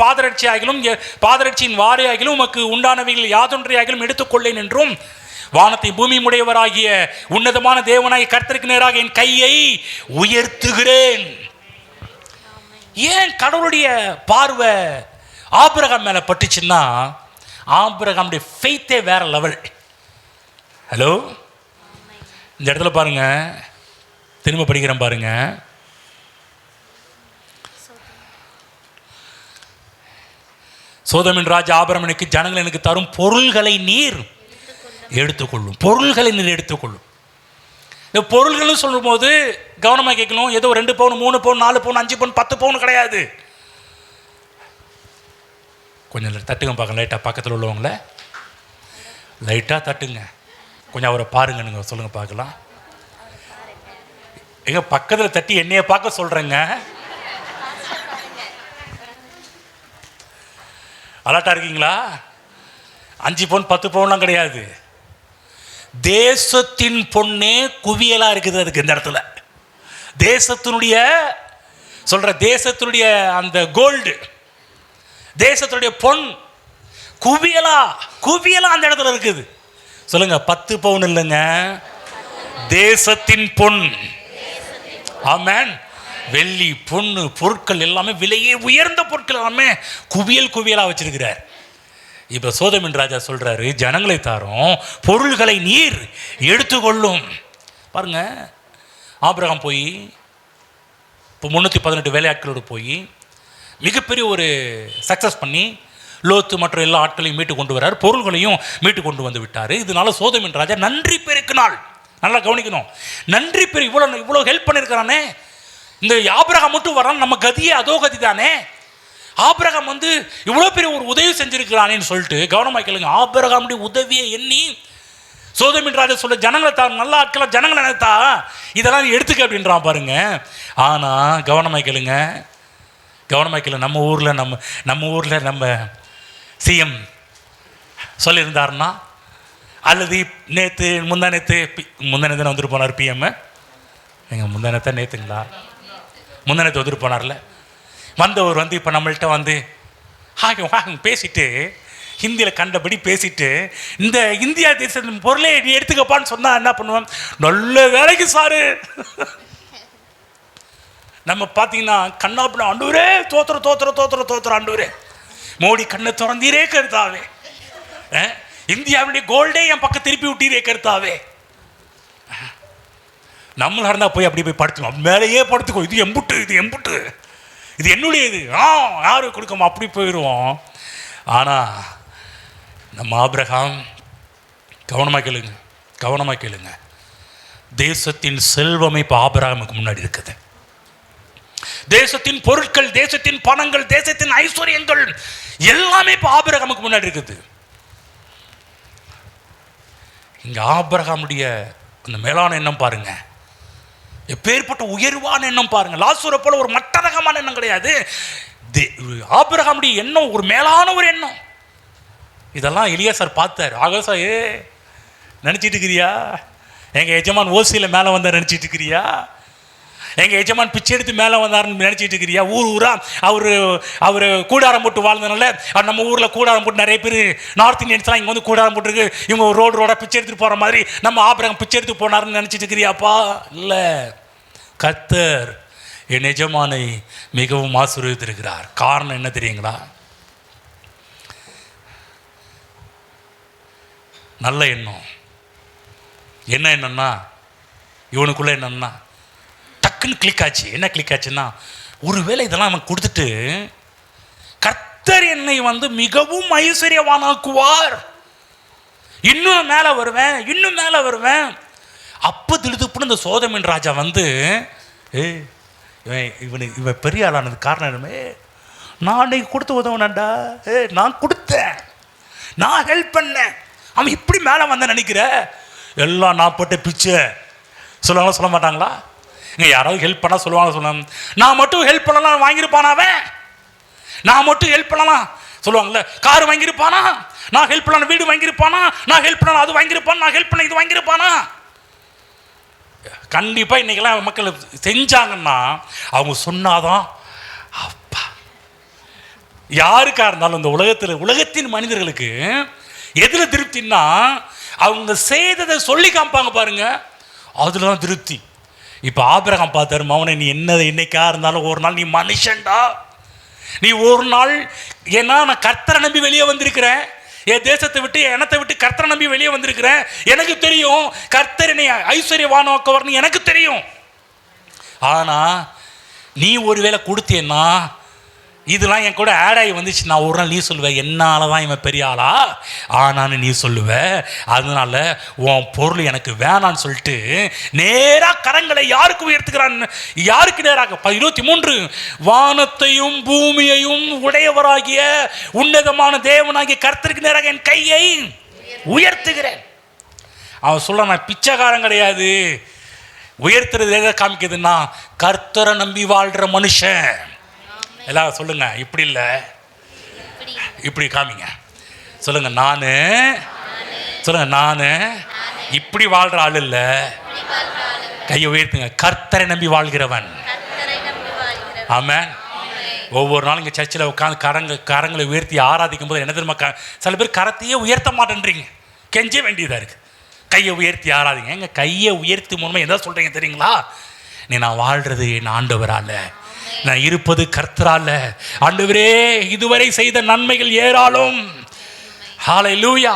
பாதரட்சியின் வாரையாகிலும் உமக்கு உண்டானவைகள் யாதொன்றையாகிலும் எடுத்துக்கொள்ளேன் என்றும், வானத்தை பூமி உடையவராகிய உன்னதமான தேவனாகிய கர்த்தருக்கு நேராக என் கையை உயர்த்துகிறேன். ஏன் கடவுளுடைய பார்வை ஆபிரகாம் மேலே பட்டுச்சுன்னா, ஆபிரகாமுடைய ஃபெய்த்தே வேற லெவல். ஹலோ, இந்த இடத்துல பாருங்க, திரும்ப படிக்கிறேன் பாருங்க. சோதோமின் ராஜா ஆபிரகாமுக்கு, ஜனங்கள் எனக்கு தரும் பொருள்களை நீர் எடுத்துக்கொள்ளும். பொருள்களை நீர் எடுத்துக்கொள்ளும். இந்த பொருள்கள் சொல்லும் போது கவனமாக கேட்கணும். ஏதோ 2 பவுன் 3 பவுன் 4 பவுன் 5 பவுன் 10 பவுன் கிடையாது. கொஞ்சம் தட்டுங்க பார்க்க, லைட்டாக பக்கத்தில் உள்ளவங்கள லைட்டாக தட்டுங்க. கொஞ்சம் அவரை பாருங்க, நீங்கள் சொல்லுங்கள் பார்க்கலாம். எங்க பக்கத்தில் தட்டி என்னைய பார்க்க சொல்கிறேங்க. அலர்ட்டாக இருக்கீங்களா? 5 பவுன் 10 பவுன்லாம் கிடையாது. தேசத்தின் பொண்ணே குவியலாக இருக்குது அதுக்கு. இந்த இடத்துல தேசத்தினுடைய தேசத்தினுடைய அந்த கோல்டு, தேசத்தினுடைய பொன் குவியலா அந்த இடத்துல இருக்குது. சொல்லுங்க, 10 பவுன் இல்லைங்க, தேசத்தின் பொன். ஆமென். வெள்ளி பொண்ணு பொருட்கள் எல்லாமே விலையே உயர்ந்த பொருட்கள் எல்லாமே குவியலாக வச்சிருக்கிறார். இப்போ சோதோமின் ராஜா சொல்றாரு, ஜனங்களை தாரும், பொருள்களை நீர் எடுத்துக்கொள்ளும். பாருங்க, ஆபிரகாம் போய் இப்போ 318 வேலையாட்களோடு போய் மிகப்பெரிய ஒரு சக்ஸஸ் பண்ணி லோத்து மற்ற எல்லா ஆட்களையும் மீட்டு கொண்டு வர்றார், பொருள்களையும் மீட்டு கொண்டு வந்து விட்டார். இதனால சோதோமின் ராஜா நன்றி பெருக்கினாள். நல்லா கவனிக்கணும், நன்றி பெரு இவ்வளோ ஹெல்ப் பண்ணியிருக்கிறானே, இந்த ஆபிரகாம் மட்டும் வரான், நம்ம கதியே அதோ கதி தானே, ஆபிரகாம் இவ்வளோ பெரிய ஒரு உதவி செஞ்சிருக்கிறானேன்னு சொல்லிட்டு கவனமாக கேளுங்க. ஆபிரகாமுடைய உதவியை எண்ணி சோதோமின் ராஜா சொல்ல ஜனங்களை தான் நல்ல ஆட்களாக ஜனங்களை நினைத்தா இதெல்லாம் எடுத்துக்க அப்படின்றான் பாருங்க. ஆனால் கவனமாக கேளுங்க, நம்ம ஊரில் நம்ம சிஎம் சொல்லியிருந்தாருன்னா, அல்லது நேற்று முந்தானேத்து வந்துட்டு போனார் பிஎம், எங்கள் முந்தானத்தான் நேற்றுங்களா முந்தானத்து வந்துட்டு போனார்ல, வந்தவர் இப்போ நம்மள்கிட்ட பேசிட்டு ஹிந்தியில் கண்டபடி பேசிட்டு இந்த இந்தியா தேசத்தின் பொருளை நீ எடுத்துக்கப்பான்னு சொன்னால் என்ன பண்ணுவோம், நல்ல வேலைக்கு சாரு. நம்ம பார்த்தீங்கன்னா கண்ணாப்புனா ஆண்டவரே தோத்துற ஆண்டவரே, மோடி கண்ணை திறந்தீரே கருத்தாவே, இந்தியாவுடைய கோல்டே என் பக்கம் திருப்பி விட்டீரே கருத்தாவே. நம்மளா இருந்தால் போய் அப்படி போய் படுத்துக்கோ, மேலேயே படுத்துக்கோ, இது எம்புட்டு இது என்னுடைய இது, யாரு கொடுக்கமா அப்படி போயிடுவோம். ஆனால் நம்ம ஆபிரகாம் கவனமாக கேளுங்க, தேசத்தின் செல்வமே இப்போ ஆபிரகாமுக்கு முன்னாடி இருக்குது. தேசத்தின் பொருட்கள், தேசத்தின் பணங்கள், தேசத்தின் ஐஸ்வர்யங்கள் எல்லாமே இப்போ ஆபிரகாமுக்கு முன்னாடி இருக்குது. இங்க ஆபிரகாமுடைய அந்த மேலான எண்ணம் பாருங்க, எப்பேற்பட்ட உயர்வான எண்ணம் பாருங்க. லாசரை போல ஒரு மட்டரகமான எண்ணம் கிடையாது. ஆபிரகாமுடைய எண்ணம் ஒரு மேலான ஒரு எண்ணம். இதெல்லாம் எலியாசார் பார்த்தார். ஆகாசா நினச்சிட்டு இருக்கிறியா, எங்கள் எஜமான் ஓசியில் மேலே வந்தார் நினச்சிட்டு இருக்கிறியா, எங்கள் எஜமான் பிச்சை எடுத்து மேலே வந்தாருன்னு நினச்சிட்டு இருக்கிறியா, ஊரா அவர் கூடாரம் போட்டு வாழ்ந்தனால நம்ம ஊரில் கூடாரம் போட்டு நிறைய பேர் நார்த் இந்தியன்ஸ்லாம் இங்கே கூடாரம் போட்டுருக்கு, இவங்க ரோடாக பிச்சை எடுத்துகிட்டு போகிற மாதிரி நம்ம ஆபிரகாம் பிச்சை எடுத்து போனாருன்னு நினச்சிட்டு இருக்கிறியாப்பா. இல்லை, கர்த்தர் என் எஜமானை மிகவும் ஆசீர்வதித்திருக்கிறார். காரணம் என்ன தெரியுங்களா? நல்ல எண்ணம். என்ன எண்ணம்னா, இவனுக்குள்ள என்னன்னா டக்குன்னு கிளிக் ஆச்சு. என்ன கிளிக் ஆச்சுன்னா, ஒருவேளை இதெல்லாம் அவன் கொடுத்துட்டு கர்த்தர் என்னை மிகவும் ஐஸ்வர்யவானாக்குவார், இன்னும் மேலே வருவேன். அப்போ திடுதுப்புன்னு இந்த சோதோமின் ராஜா இவன் பெரிய ஆளானது காரணம் என்னமே, நான் அன்னைக்கு கொடுத்து உதவுனேன்டா, நான் கொடுத்தேன், நான் ஹெல்ப் பண்ணேன், அவன் இப்படி மேலே வந்தேன் நினைக்கிற, எல்லாம் நான் போட்ட பிச்சை சொல்லுவாங்களா சொல்ல மாட்டாங்களா? இங்கே யாராவது ஹெல்ப் பண்ணால் சொல்லுவாங்க, நான் மட்டும் ஹெல்ப் பண்ணலாம் வாங்கியிருப்பானாவே, நான் மட்டும் ஹெல்ப் பண்ணலாம் சொல்லுவாங்கள்ல, கார் வாங்கியிருப்பானா, நான் ஹெல்ப் பண்ண வீடு வாங்கியிருப்பானா, நான் ஹெல்ப் பண்ண அது வாங்கியிருப்பான், நான் ஹெல்ப் பண்ண இது வாங்கியிருப்பானா. கண்டிப்பாக இன்றைக்கெல்லாம் மக்கள் செஞ்சாங்கன்னா அவங்க சொன்னாதான் அப்பா. யாருக்காக இருந்தாலும் இந்த உலகத்தின் மனிதர்களுக்கு எதில் திருப்தின்னா, அவங்க செய்ததை சொல்லி காமிப்பாங்க பாருங்க, அதில் தான் திருப்தி. இப்போ ஆபிரகாம் பார்த்தாரு, மவனை நீ என்னைக்கா இருந்தாலும் ஒரு நாள் நீ மனுஷன்டா, நீ ஒரு நாள், ஏன்னா நான் கர்த்தரை நம்பி வெளியே வந்திருக்கிறேன், என் தேசத்தை விட்டு என் இனத்தை விட்டு கர்த்தரை நம்பி வெளியே வந்திருக்கிறேன், எனக்கு தெரியும் கர்த்தர் என்னை ஐஸ்வர்யவானாக்குவார்னு எனக்கு தெரியும். ஆனால் நீ ஒருவேளை கொடுத்தேன்னா, இதெல்லாம் என் கூட ஆட் ஆகி வந்துச்சு, நான் ஒரு நாள் நீ சொல்லுவேன் என்னால் தான் இவன் பெரிய ஆளா ஆனான்னு நீ சொல்லுவேன், அதனால உன் பொருள் எனக்கு வேணான்னு சொல்லிட்டு நேராக கரங்களை யாருக்கு உயர்த்துக்கிறான், யாருக்கு நேராக 23 வானத்தையும் பூமியையும் உடையவராகிய உன்னதமான தேவனாகிய கர்த்தருக்கு நேராக என் கையை உயர்த்துகிறேன். அவன் சொல்ல, நான் பிச்சைக்காரன் கிடையாது, உயர்த்துறது எதை காமிக்குதுன்னா கர்த்தரை நம்பி வாழ்கிற மனுஷன். எல்லாம் சொல்லுங்க, இப்படி இல்லை இப்படி காமிங்க, சொல்லுங்க, நான் இப்படி வாழ்ற ஆள் இல்லை, கையை உயர்த்துங்க, கர்த்தரை நம்பி வாழ்கிறவன். ஆமென். ஒவ்வொரு நாளும் இங்கே சர்ச்சில் உட்காந்து கரங்களை உயர்த்தி ஆராதிக்கும் போது என்ன தெரியுமா, சில பேர் கரத்தையே உயர்த்த மாட்டேன்றீங்க, கெஞ்ச வேண்டியதாக இருக்குது. கையை உயர்த்தி ஆராதிங்க. எங்கள் கையை உயர்த்தி மூலமாக எதாவது சொல்கிறீங்க தெரியுங்களா, நான் வாழ்கிறது என் ஆண்டவரால், நான் இருப்பது கர்த்தரால, ஆண்டவரே இதுவரை செய்த நன்மைகள் ஏராளம். ஹல்லேலூயா,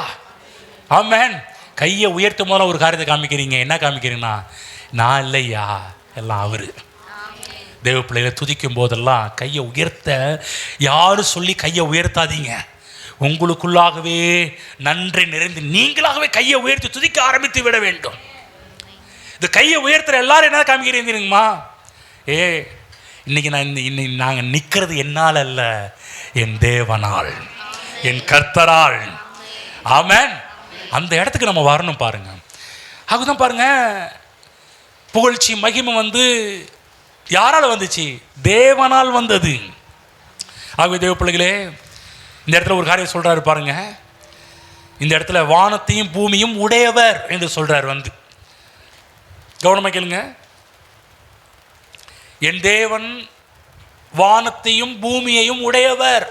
ஆமென். கையை உயர்த்தும் போது ஒரு காரியத்தை காமிக்கிறீங்க. என்ன காமிக்கிறீங்கன்னா, நான் இல்லையா, எல்லாம் அவரு. தேவ பிள்ளைகளை துதிக்கும் போதெல்லாம் கையை உயர்த்த யாரும் சொல்லி கையை உயர்த்தாதீங்க. உங்களுக்குள்ளாகவே நன்றி நிறைந்து நீங்களாகவே கையை உயர்த்தி துதிக்க ஆரம்பித்து விட வேண்டும். இந்த கையை உயர்த்துற எல்லாரும் என்ன காமிக்கிறீங்கம்மா? இன்னைக்கு நாங்கள் நிற்கிறது என்னால் அல்ல, என் தேவனால், என் கர்த்தரால். ஆமென். அந்த இடத்துக்கு நம்ம வரணும் பாருங்க. அதுதான் பாருங்க, புகழ்ச்சி மகிமை யாரால் வந்துச்சு? தேவனால் வந்தது. ஆகவே தேவ பிள்ளைகளே, இந்த இடத்துல ஒரு காரியம் சொல்றாரு பாருங்க. இந்த இடத்துல வானத்தையும் பூமியும் உடையவர் என்று சொல்றார். கவனமாக கேளுங்க. என் தேவன் வானத்தையும் பூமியையும் உடையவர்.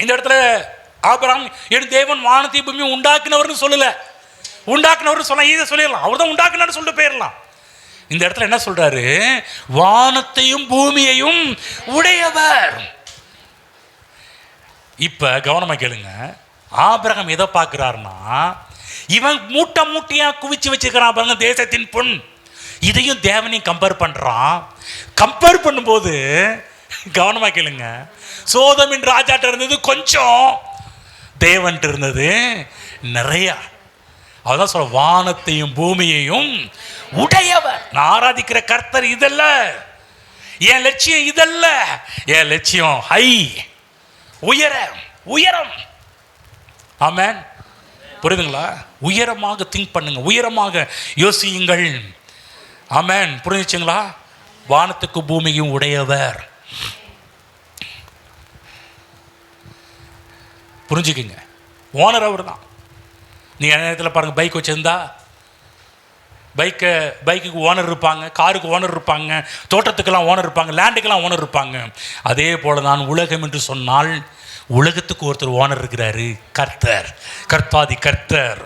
இந்த இடத்துல ஆபிரகாம் என் தேவன் வானத்தையும் பூமியும் உண்டாக்குனவர்னு சொல்லல. உண்டாக்குனவர் சொல்ல இதை சொல்லிடலாம், அவர் தான் உண்டாக்குனான்னு சொல்லிட்டு போயிடலாம். இந்த இடத்துல என்ன சொல்றாரு? வானத்தையும் பூமியையும் உடையவர். இப்ப கவனமா கேளுங்க. ஆபிரகாம் எதை பார்க்கிறார்னா, இவன் மூட்டை மூட்டையா குவிச்சு வச்சிருக்கிறான் பாருங்க தேசத்தின் பொன். இதையும் தேவனையும் கம்பேர் பண்றான். கம்பேர் பண்ணும்போது கவனமா கேளுங்க, சோதமின் ராஜாட்ட இருந்தது கொஞ்சம், தேவன் இருந்தது நிறைய. அவதான் சொல்ல, வானத்தையும் பூமியையும் உடையவர். நான் ஆராதிக்கிற கர்த்தர் இதல்ல, என் லட்சியம் இதல்ல. என் லட்சியம் ஹை, உயரம். ஆமென். புரியுதுங்களா? உயரமாக திங்க் பண்ணுங்க, உயரமாக யோசியுங்கள். ஆமென். புரிஞ்சுச்சுங்களா? வானத்துக்கு பூமியும் உடையவர். புரிஞ்சுக்குங்க, ஓனர் அவர் தான். நீங்கள் நேரத்தில் பாருங்கள், பைக் வச்சுருந்தா பைக்குக்கு ஓனர் இருப்பாங்க, காருக்கு ஓனர் இருப்பாங்க, தோட்டத்துக்கெல்லாம் ஓனர் இருப்பாங்க, லேண்டுக்கெல்லாம் ஓனர் இருப்பாங்க. அதே போல தான் உலகம் என்று சொன்னால் உலகத்துக்கு ஒருத்தர் ஓனர் இருக்கிறாரு, கர்த்தர், கர்த்தாதி கர்த்தர்.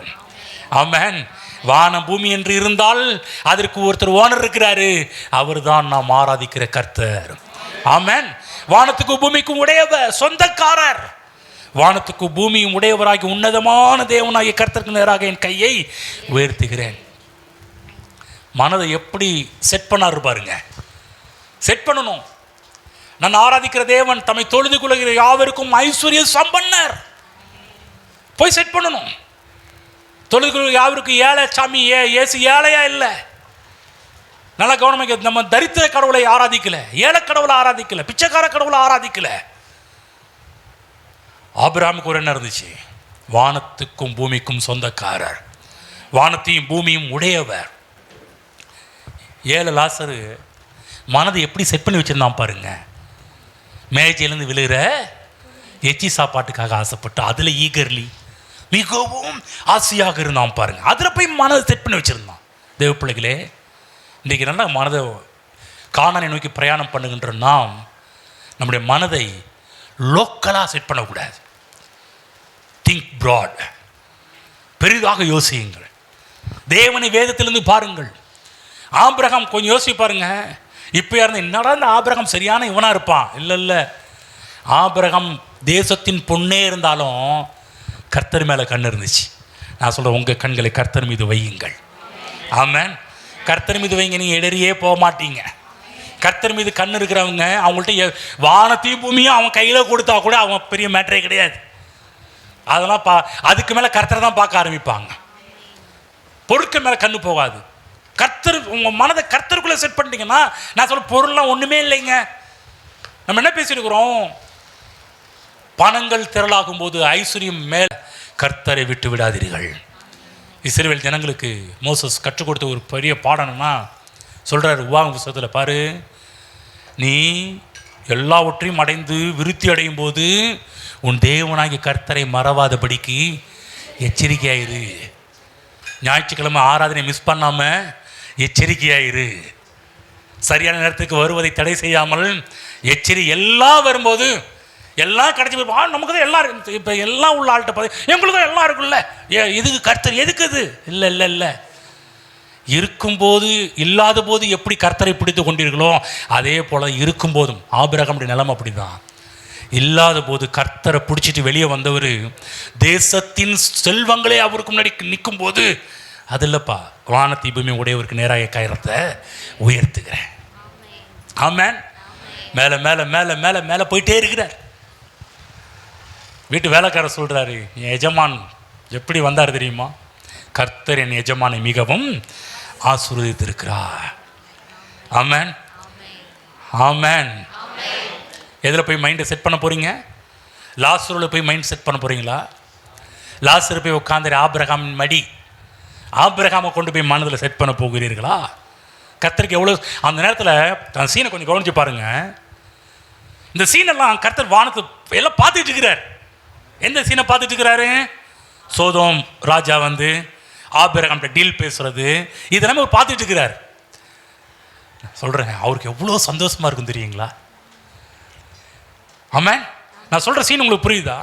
ஆமென். வானம் பூமி என்று இருந்தால் அதற்கு ஒருத்தர் ஓனர் இருக்கிறாரு, அவர் தான் நாம் ஆராதிக்கிற கர்த்தர். ஆமென். வானத்துக்கு பூமிக்கும் உடையவர், சொந்தக்காரர். வானத்துக்கு பூமியும் உடையவராகி உன்னதமான தேவனாகிய கர்த்தருக்கு நேராக என் கையை உயர்த்துகிறேன். மனதை எப்படி செட் பண்ணாரு பாருங்க. செட் பண்ணணும். நான் ஆராதிக்கிற தேவன் தம்மை தொழுது கொள்கிற யாவருக்கும் ஐஸ்வர்ய சம்பன்னர். போய் செட் பண்ணணும். தொழுது கொள்கிற யாவருக்கும் ஏழை சாமி, ஏசு ஏழையா இல்லை. நல்லா கவனமாக, நம்ம தரித்திர கடவுளை ஆராதிக்கல, ஏழை கடவுளை ஆராதிக்கல, பிச்சைக்கார கடவுளை ஆராதிக்கல. ஆபிரகாமுக்கு ஒரு என்ன இருந்துச்சு? வானத்துக்கும் பூமிக்கும் சொந்தக்காரர், வானத்தையும் பூமியும் உடையவர். ஏழை லாசரு மனதை எப்படி செட் பண்ணி வச்சிருந்தான் பாருங்க. மேஜையிலேருந்து விழுகிற எச்சி சாப்பாட்டுக்காக ஆசைப்பட்டு அதில் ஈகர்லி மிகவும் ஆசையாக இருந்தான் பாருங்க. அதில் போய் மனதை செட் பண்ணி வச்சிருந்தான். தேவ பிள்ளைகளே, இன்றைக்கி நல்லா மனதை கானானை நோக்கி பிரயாணம் பண்ணுகின்ற நாம் நம்முடைய மனதை லோக்கலாக செட் பண்ணக்கூடாது. திங்க் ப்ராட், பெரிதாக யோசியுங்கள். தேவனை வேதத்திலிருந்து பாருங்கள். ஆபிரகாம் கொஞ்சம் யோசிச்சு பாருங்க. இப்போ யாருன்னா என்னடா இந்த ஆபிரகாம் சரியான இவனாக இருப்பான்? இல்லை, ஆபிரகாம் தேசத்தின் பொண்ணே இருந்தாலும் கர்த்தர் மேலே கண் இருந்துச்சு. நான் சொல்கிறேன், உங்கள் கண்களை கர்த்தர் மீது வையுங்கள். ஆமென். கர்த்தர் மீது வைங்க, நீங்கள் இடறியே போக மாட்டீங்க. கர்த்தர் மீது கண் இருக்கிறவங்க, அவங்கள்ட்ட வானத்தையும் பூமியும் அவன் கையில் கொடுத்தா கூட அவன் பெரிய மேட்டரே கிடையாது. அதெல்லாம் அதுக்கு மேலே கர்த்தரை தான் பார்க்க ஆரம்பிப்பாங்க. பொருட்கள் மேலே கண்ணு போகாது. கர்த்தர், உங்கள் மனதை கர்த்தருக்குள்ளே செட் பண்ணிட்டீங்கன்னா, நான் சொல்ல பொருள்லாம் ஒன்றுமே இல்லைங்க. நம்ம என்ன பேசியிருக்கிறோம்? பணங்கள் திரளாகும் போது ஐஸ்வர்யம் மேல் கர்த்தரை விட்டு விடாதீர்கள். இஸ்ரவேல் ஜனங்களுக்கு மோசஸ் கற்றுக் கொடுத்த ஒரு பெரிய பாடம்னா சொல்கிறார். உபாகம புத்தகத்தில் பாரு, நீ எல்லாவற்றையும் அடைந்து விருத்தி அடையும் போது உன் தேவனாகிய கர்த்தரை மறவாதபடிக்கு எச்சரிக்கையாயிரு. ஞாயிற்றுக்கிழமை ஆராதனை மிஸ் பண்ணாமல் எச்சரிக்கையாயிரு. சரியான நேரத்துக்கு வருவதை தடை செய்யாமல் எல்லாம் வரும்போது எல்லாம் கிடைச்சி நமக்கு தான் எல்லாம் இருக்கு. இப்போ எல்லாம் உள்ள ஆள்கிட்ட பார்த்து எங்களுக்கு தான் எல்லாம் இருக்குல்ல, இதுக்கு கர்த்தர் எதுக்கு? அது இல்லை. இருக்கும்போது இல்லாத போது எப்படி கர்த்தரை பிடித்து கொண்டீர்களோ அதே போல் இருக்கும்போதும் ஆபிரகாமுடைய நிலைமை அப்படி தான். இல்லாத போது கர்த்தரை பிடிச்சிட்டு வெளியே வந்தவர் தேசத்தின் செல்வங்களே அவருக்கு முன்னாடி நிற்கும் போது அது இல்லைப்பா, வானத்தை பூமி உடையவருக்கு நேராக கயிறத்தை உயர்த்துகிறேன். ஆமென். மேலே மேலே மேலே மேலே மேலே போயிட்டே இருக்கிறார். வீட்டு வேலைக்காரர் சொல்கிறாரு, என் எஜமான் எப்படி வந்தார் தெரியுமா? கர்த்தர் என் எஜமானை மிகவும் ஆசீர்வதித்திருக்கிறார். ஆமென் ஆமென். எதில் போய் மைண்டை செட் பண்ண போகிறீங்க? லாசருவில் போய் மைண்ட் செட் பண்ண போகிறீங்களா? லாசரு போய் உட்காந்து ஆபிரகாமின் மடி, ஆபிரகாமை கொண்டு போய் மனதில் செட் பண்ண போகிறீர்களா? கர்த்தருக்கு எவ்வளோ அந்த நேரத்தில் அந்த சீனை கொஞ்சம் கவனிச்சு பாருங்க. இந்த சீனெல்லாம் கர்த்தர் வானத்தை எல்லாம் பார்த்துட்டு இருக்கிறார். எந்த சீனை பார்த்துட்டு இருக்கிறாரு? சோதோம் ராஜா வந்து ஆபிரகாம்கிட்ட டீல் பேசுறது, இதெல்லாமே அவர் பார்த்துட்டு இருக்கிறார். சொல்கிறேன், அவருக்கு எவ்வளோ சந்தோஷமாக இருக்கும் தெரியுங்களா? ஆமாம், நான் சொல்கிற சீன் உங்களுக்கு புரியுதா?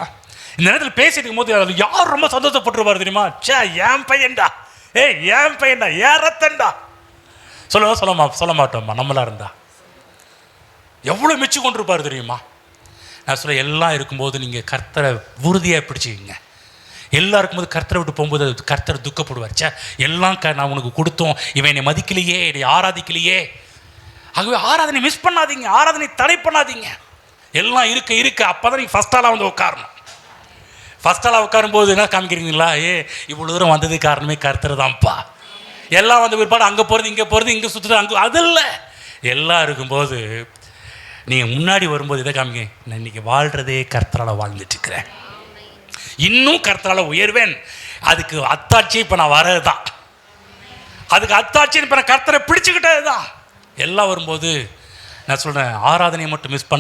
இந்த நேரத்தில் பேசிட்டு இருக்கும்போது அதில் யார் ரொம்ப சந்தோஷப்பட்டுருப்பார் தெரியுமா? சே, என் பையன்டா, என் பையன்டா, ஏன் ரத்தன்டா சொல்ல மாட்டோம்மா. நம்மளா இருந்தா எவ்வளோ மிச்சு கொண்டிருப்பார் தெரியுமா? நான் சொல்ல எல்லாம் இருக்கும்போது நீங்கள் கர்த்தரை உறுதியாக பிடிச்சிக்கிங்க. எல்லாம் இருக்கும்போது கர்த்தரை விட்டு போகும்போது கர்த்தர் துக்கப்படுவார். சே, எல்லாம் நான் உனக்கு கொடுத்தோம், இவன் என்னை மதிக்கலையே, என்னை ஆராதிக்கலையே. ஆகவே ஆராதனை மிஸ் பண்ணாதீங்க, ஆராதனை தடை பண்ணாதீங்க. எல்லாம் இருக்க இருக்க அப்போ தான் நீங்கள் ஃபஸ்ட் ஆளாக வந்து உட்காரணும். ஃபஸ்ட் ஆளாக உட்காரும்போது என்ன காமிக்கிறீங்களா? இவ்வளோ தூரம் வந்தது காரணமே கர்த்தர் தான்ப்பா. எல்லாம் வந்த பிற்பாடு அங்கே போகிறது இங்கே போகிறது இங்கே சுற்றுறது அங்கே, அது இல்லை. எல்லாம் இருக்கும்போது நீங்கள் முன்னாடி வரும்போது இதை காமிங்க, நான் இன்றைக்கி வாழ்கிறதே கர்த்தரால் வாழ்ந்துட்டுருக்கிறேன், இன்னும் கர்த்தரால் உயர்வேன். அதுக்கு அத்தாட்சி இப்போ நான் வர்றது தான், அதுக்கு அத்தாட்சி இப்போ நான் கர்த்தரை பிடிச்சிக்கிட்டது தான். எல்லாம் வரும்போது நான் சொல்கிறேன், ஆராதனையை மட்டும் மிஸ்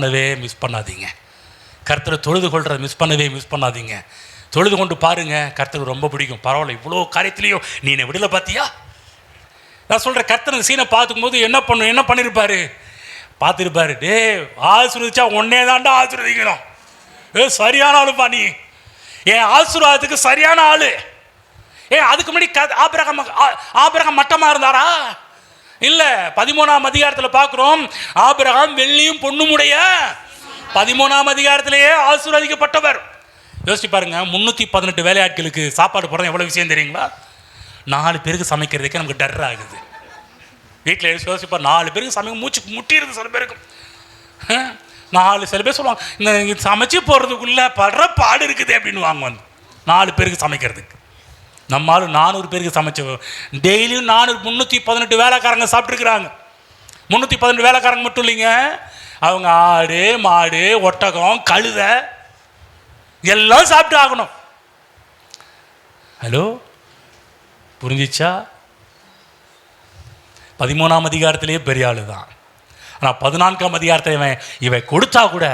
பண்ணாதீங்க. கர்த்தரை தொழுது கொள்கிறத மிஸ் பண்ணாதீங்க. தொழுது கொண்டு பாருங்கள், கர்த்தருக்கு ரொம்ப பிடிக்கும். பரவாயில்ல, இவ்வளோ காரியத்துலேயும் நீ என்னை விடலை பார்த்தியா? நான் சொல்கிறேன், கர்த்தருக்கு சீனை பார்த்துக்கும்போது என்ன பண்ணியிருப்பாரு? பார்த்துருப்பாரு, ஆசீர்வதிச்சா ஒன்னே தாண்டா ஆசீர்வதிக்கணும். சரியான ஆளுப்பா நீ, என் ஆசீர்வாதத்துக்கு சரியான ஆளு. அதுக்கு முன்னாடி ஆபிரகாம் மட்டமாக இருந்தாரா? இல்லை. 13ஆம் அதிகாரத்தில் பார்க்குறோம், ஆபிரகாம் வெள்ளியும் பொண்ணுமுடைய 13ஆம் அதிகாரத்திலேயே ஆசீர்வதிக்கப்பட்டவர். யோசிச்சு பாருங்க, 318 வேலையாட்களுக்கு சாப்பாடு போடுறது எவ்வளோ விஷயம் தெரியுங்களா? 4 பேருக்கு சமைக்கிறதுக்கே நமக்கு டர் ஆகுது. வீட்டில் யோசிப்பார், 4 பேருக்கு சமைக்க மூச்சு முட்டிடுது. சில பேருக்கு 4, சில பேர் சொல்லுவாங்க, இந்த சமைச்சு போடுறதுக்குள்ளே படுற பாடு இருக்குது அப்படின்னு வாங்க வந்து 4 பேருக்கு சமைக்கிறதுக்கு. நம்மளால 400 பேருக்கு சமைச்சோம். டெய்லியும் 318 வேலைக்காரங்க சாப்பிட்ருக்குறாங்க. 318 வேலைக்காரங்க மட்டும் இல்லைங்க, அவங்க ஆடு மாடு ஒட்டகம் கழுதை எல்லாம் சாப்பிட்டு ஆகணும். ஹலோ, புரிஞ்சிச்சா? 13ஆம் அதிகாரத்திலேயே பெரிய ஆளு தான். ஆனால் 14ஆம் அதிகாரத்தில் இவன் கொடுத்தா கூட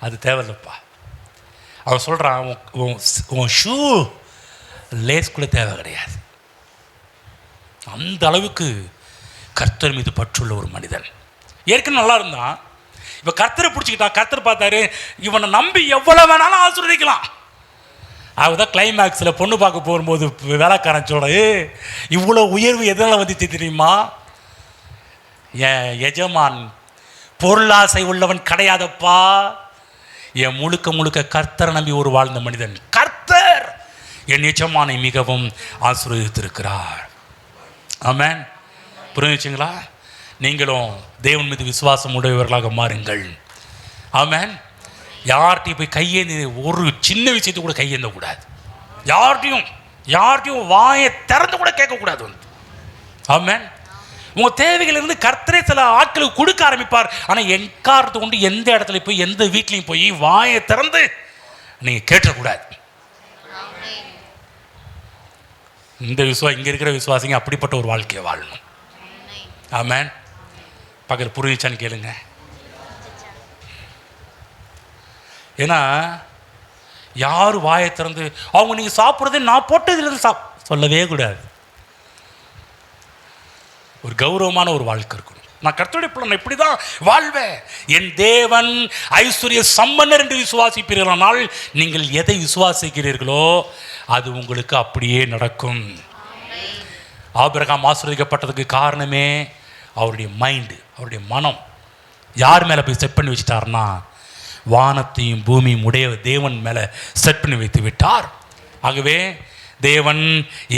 அது தேவையில்லைப்பா. அவன் சொல்கிறான், உன் ஷூ லேஸ் கூட தேவை கிடையாது. அந்த அளவுக்கு கர்த்தர் மீது பற்றுள்ள ஒரு மனிதன். ஏற்கனவே நல்லா இருந்தான், இப்போ கர்த்தரை பிடிச்சிக்கிட்டான். கர்த்தர் பார்த்தாரு, இவனை நம்பி எவ்வளோ வேணாலும் ஆசீர்வதிக்கலாம். அதுதான் கிளைமேக்ஸில் பொண்ணு பார்க்க போகும்போது வேலைக்காரன் சொல்ற, இவ்வளோ உயர்வு எதனால் வந்துச்சு தெரியுமா? என் எஜமான் பொருளாசை உள்ளவன் கிடையாதப்பா, என் முழுக்க கர்த்தரை நம்பி ஒரு வாழ்ந்த மனிதன். கர்த்தர் என் எஜமானை மிகவும் ஆசீர்வதித்திருக்கிறார். ஆமென். புரிஞ்சுச்சுங்களா? நீங்களும் தேவன் மீது விசுவாசம் உடையவர்களாக மாறுங்கள். ஆமென். யார்கிட்டையும் போய் கையேந்தி ஒரு சின்ன விஷயத்தை கூட கையேந்த கூடாது. யார்கிட்டையும் வாயை திறந்து கூட கேட்கக்கூடாது வந்து. ஆமென். உங்கள் தேவைகள் இருந்து கர்த்தரே சில ஆட்களுக்கு கொடுக்க ஆரம்பிப்பார். ஆனால் எக்காரத்தை கொண்டு எந்த இடத்துல போய் எந்த வீட்லையும் போய் வாயை திறந்து நீங்கள் கேட்டக்கூடாது. இங்கே இருக்கிற விசுவாசிங்க அப்படிப்பட்ட ஒரு வாழ்க்கையை வாழணும். ஆமென். பக்கத்தில் புரிஞ்சான்னு கேளுங்க. ஏன்னா யார் வாயை திறந்து அவங்க நீங்கள் சாப்பிட்றது நான் போட்டதுலேருந்து சொல்லவே கூடாது. ஒரு கௌரவமான ஒரு வாழ்க்கை இருக்கணும். நான் கர்த்தருடைய பிள்ளை, நான் இப்படி தான் வாழ்வேன். என் தேவன் ஐஸ்வர்ய சம்பன்னர் என்று விசுவாசிப்பீர்களானால் நீங்கள் எதை விசுவாசிக்கிறீர்களோ அது உங்களுக்கு அப்படியே நடக்கும். ஆபிரகாம் ஆசீர்வதிக்கப்பட்டதுக்கு காரணமே அவருடைய மைண்டு, அவருடைய மனம் யார் மேலே போய் செட் பண்ணி வச்சுட்டார்னா வானத்தையும் பூமியும் உடைய தேவன் மேலே செட் பண்ணி வைத்து விட்டார். ஆகவே தேவன்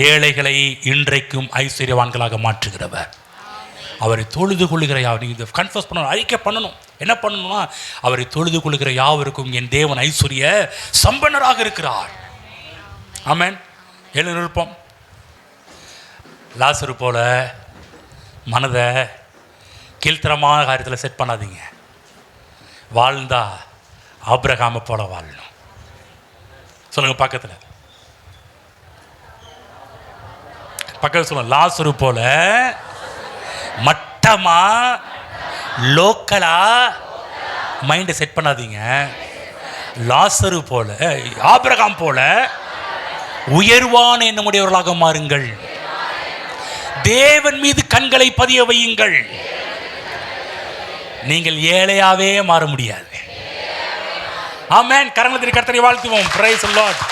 ஏழைகளை இன்றைக்கும் ஐஸ்வர்யவான்களாக மாற்றுகிறவர். அவரை தொழுது கொள்ளுகிற யார், நீங்கள் இதை கன்ஃபர்ஸ் பண்ணணும், அறிக்கை பண்ணணும். என்ன பண்ணணும்னா, அவரை தொழுது கொள்ளுகிற யாவருக்கும் என் தேவன் ஐஸ்வர்ய சம்பன்னராக இருக்கிறார். ஆமென். எழுந்து நிற்போம். லாசரு போல மனதை கீழ்த்தரமான காரியத்தில் செட் பண்ணாதீங்க. வாழ்ந்தா ஆபிரகாமை போல வாழணும். சொல்லுங்க பக்கத்தில் சொல்லுங்க. லாசரு போல மட்டமா லோக்கலா மைண்டை செட் பண்ணாதீங்க. லாசரு போல ஆபிரகாம் போல உயர்வான எண்ணமுடையவர்களாக மாறுங்கள். தேவன் மீது கண்களை பதிய வையுங்கள். நீங்கள் ஏழையாவே மாற முடியாது. ஆமென். கரங்களை கர்த்தரை வாழ்த்துவோம். Praise the Lord.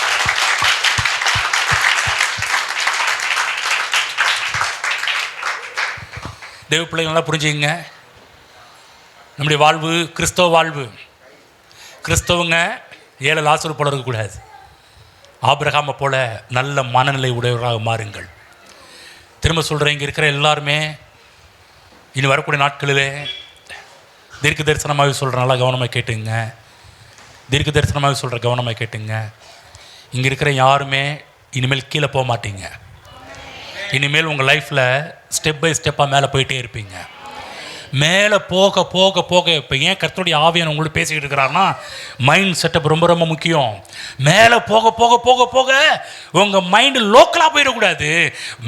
தேவ பிள்ளைங்க நல்லா புரிஞ்சுங்க. நம்முடைய வாழ்வு கிறிஸ்தவ வாழ்வு. கிறிஸ்தவங்க ஏழை லாசரு போல இருக்கக்கூடாது. ஆபிரகாமை போல நல்ல மனநிலை உடையவராக மாறுங்கள். திரும்ப சொல்கிறேன், இங்கே இருக்கிற எல்லாருமே இனி வரக்கூடிய நாட்களிலே தீர்க்க தரிசனமாக சொல்கிற நல்லா கவனமாக கேட்டுங்க. தீர்க்க தரிசனமாக சொல்கிற கவனமாக கேட்டுங்க. இங்கே இருக்கிற யாருமே இனிமேல் கீழே போக மாட்டீங்க. இனிமேல் உங்கள் லைஃப்பில் ஸ்டெப் பை ஸ்டெப்பாக மேலே போயிட்டே இருப்பீங்க. மேலே போக போக போக இப்போ ஏன் கர்த்தருடைய ஆவியான உங்களுக்கு பேசிக்கிட்டு இருக்கிறாருன்னா, மைண்ட் செட்டப் ரொம்ப ரொம்ப முக்கியம். மேலே போக போக போக போக உங்கள் மைண்டு லோக்கலாக போயிடக்கூடாது.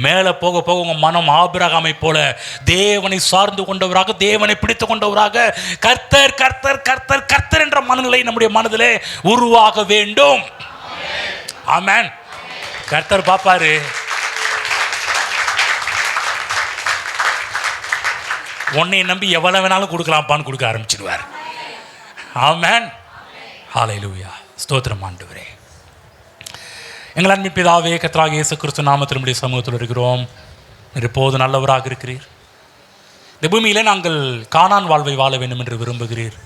மேலே போக போக உங்கள் மனம் ஆபிரகாமை போல தேவனை சார்ந்து கொண்டவராக, தேவனை பிடித்து கொண்டவராக, கர்த்தர் கர்த்தர் கர்த்தர் கர்த்தர் என்ற மனநிலை நம்முடைய மனதிலே உருவாக வேண்டும். ஆமென். கர்த்தர் பார்ப்பாரு. உன்னை நம்பி எவ்வளவு வேணாலும் கொடுக்கலாம்ப்பான்னு கொடுக்க ஆரம்பிச்சிடுவார். ஆமென். ஹல்லேலூயா. ஸ்தோத்திரம் ஆண்டவரே. எங்கள் அன்பின் பிதாவே, கர்த்தராகிய இயேசு கிறிஸ்து நாமத்தில் நம்முடைய சமூகத்தில் இருக்கிறோம். இப்போது நல்லவராக இருக்கிறீர். இந்த பூமியிலே நாங்கள் கானான் வாழ்வை வாழ வேண்டும் என்று விரும்புகிறீர்.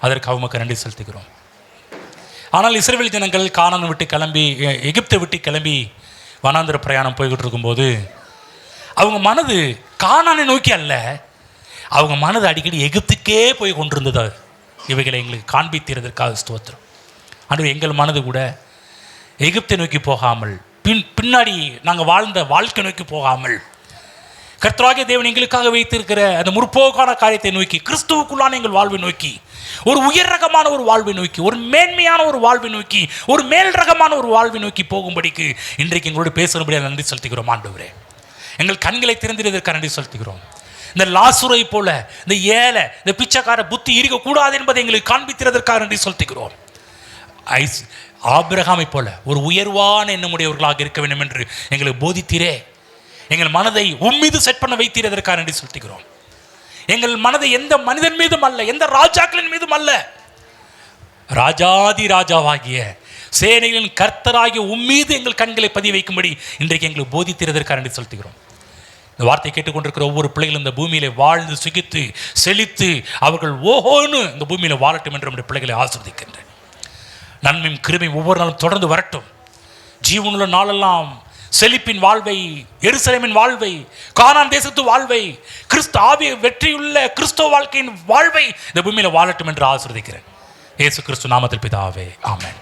அதற்கு உமக்கு நன்றி செலுத்துகிறோம். ஆனால் இஸ்ரவேல் ஜனங்கள் கானான் விட்டு கிளம்பி, எகிப்தை விட்டு கிளம்பி வனாந்திர பிரயாணம் போய்கிட்டு இருக்கும்போது அவங்க மனது கானானை நோக்கி அல்ல, அவங்க மனது அடிக்கடி எகிப்துக்கே போய் கொண்டிருந்தது. இவைகளை எங்களுக்கு காண்பித்ததற்காக ஸ்தோத்திரம். ஆனால் எங்கள் மனது கூட எகிப்தை நோக்கி போகாமல், பின்னாடி நாங்கள் வாழ்ந்த வாழ்க்கை நோக்கி போகாமல், கர்த்தராகிய தேவன் எங்களுக்காக வைத்திருக்கிற அந்த முற்போக்கான காரியத்தை நோக்கி, கிறிஸ்துவுக்குள்ளான எங்கள் வாழ்வை நோக்கி, ஒரு உயர் ரகமான ஒரு வாழ்வை நோக்கி, ஒரு மேன்மையான ஒரு வாழ்வை நோக்கி, ஒரு மேல் ரகமான ஒரு வாழ்வை நோக்கி போகும்படிக்கு இன்றைக்கு எங்களோடு பேசுகிறபடியாக நன்றி செலுத்துகிறோம் ஆண்டவரே. எங்கள் கண்களை திறந்திருந்ததற்காக நன்றி செலுத்துகிறோம். இந்த லாசுரை போல இந்த ஏழை, இந்த பிச்சைக்கார புத்தி இருக்கக்கூடாது என்பதை எங்களுக்கு காண்பித்ததற்காக நன்றி செலுத்துகிறோம். ஆபிரகாமை போல ஒரு உயர்வான எண்ணமுடையவர்களாக இருக்க வேண்டும் என்று எங்களுக்கு போதித்தீரே. எங்கள் மனதை உம்மீது செட் பண்ண வைத்தீரதற்காக நன்றி செலுத்துகிறோம். எங்கள் மனதை எந்த மனிதன் மீதும் அல்ல, எந்த ராஜாக்களின் மீதும் அல்ல, ராஜாதி ராஜாவாகிய சேனைகளின் கர்த்தராகிய உம்மீது எங்கள் கண்களை பதிய வைக்கும்படி இன்றைக்கு எங்களுக்கு போதித்தீரதற்காக நன்றி செலுத்துகிறோம். இந்த வார்த்தை கேட்டுக்கொண்டிருக்கிற ஒவ்வொரு பிள்ளைகளும் இந்த பூமியில வாழ்ந்து சுகித்து செழித்து அவர்கள் ஓஹோன்னு இந்த பூமியில வாழட்டும் என்று நம்முடைய பிள்ளைகளை ஆசீர்வதிக்கின்றேன். நன்மையும் கிருபையும் ஒவ்வொரு நாளும் தொடர்ந்து வரட்டும். ஜீவனுள்ள நாளெல்லாம் செழிப்பின் வாழ்வை, எருசலேமின் வாழ்வை, கானான் தேசத்து வாழ்வை, கிறிஸ்து ஆவிய வெற்றியுள்ள கிறிஸ்தவ வாழ்க்கையின் வாழ்வை இந்த பூமியில வாழட்டும் என்று ஆசீர்வதிக்கிறேன். இயேசு கிறிஸ்து நாமத்தில் பிதாவே, ஆமென்.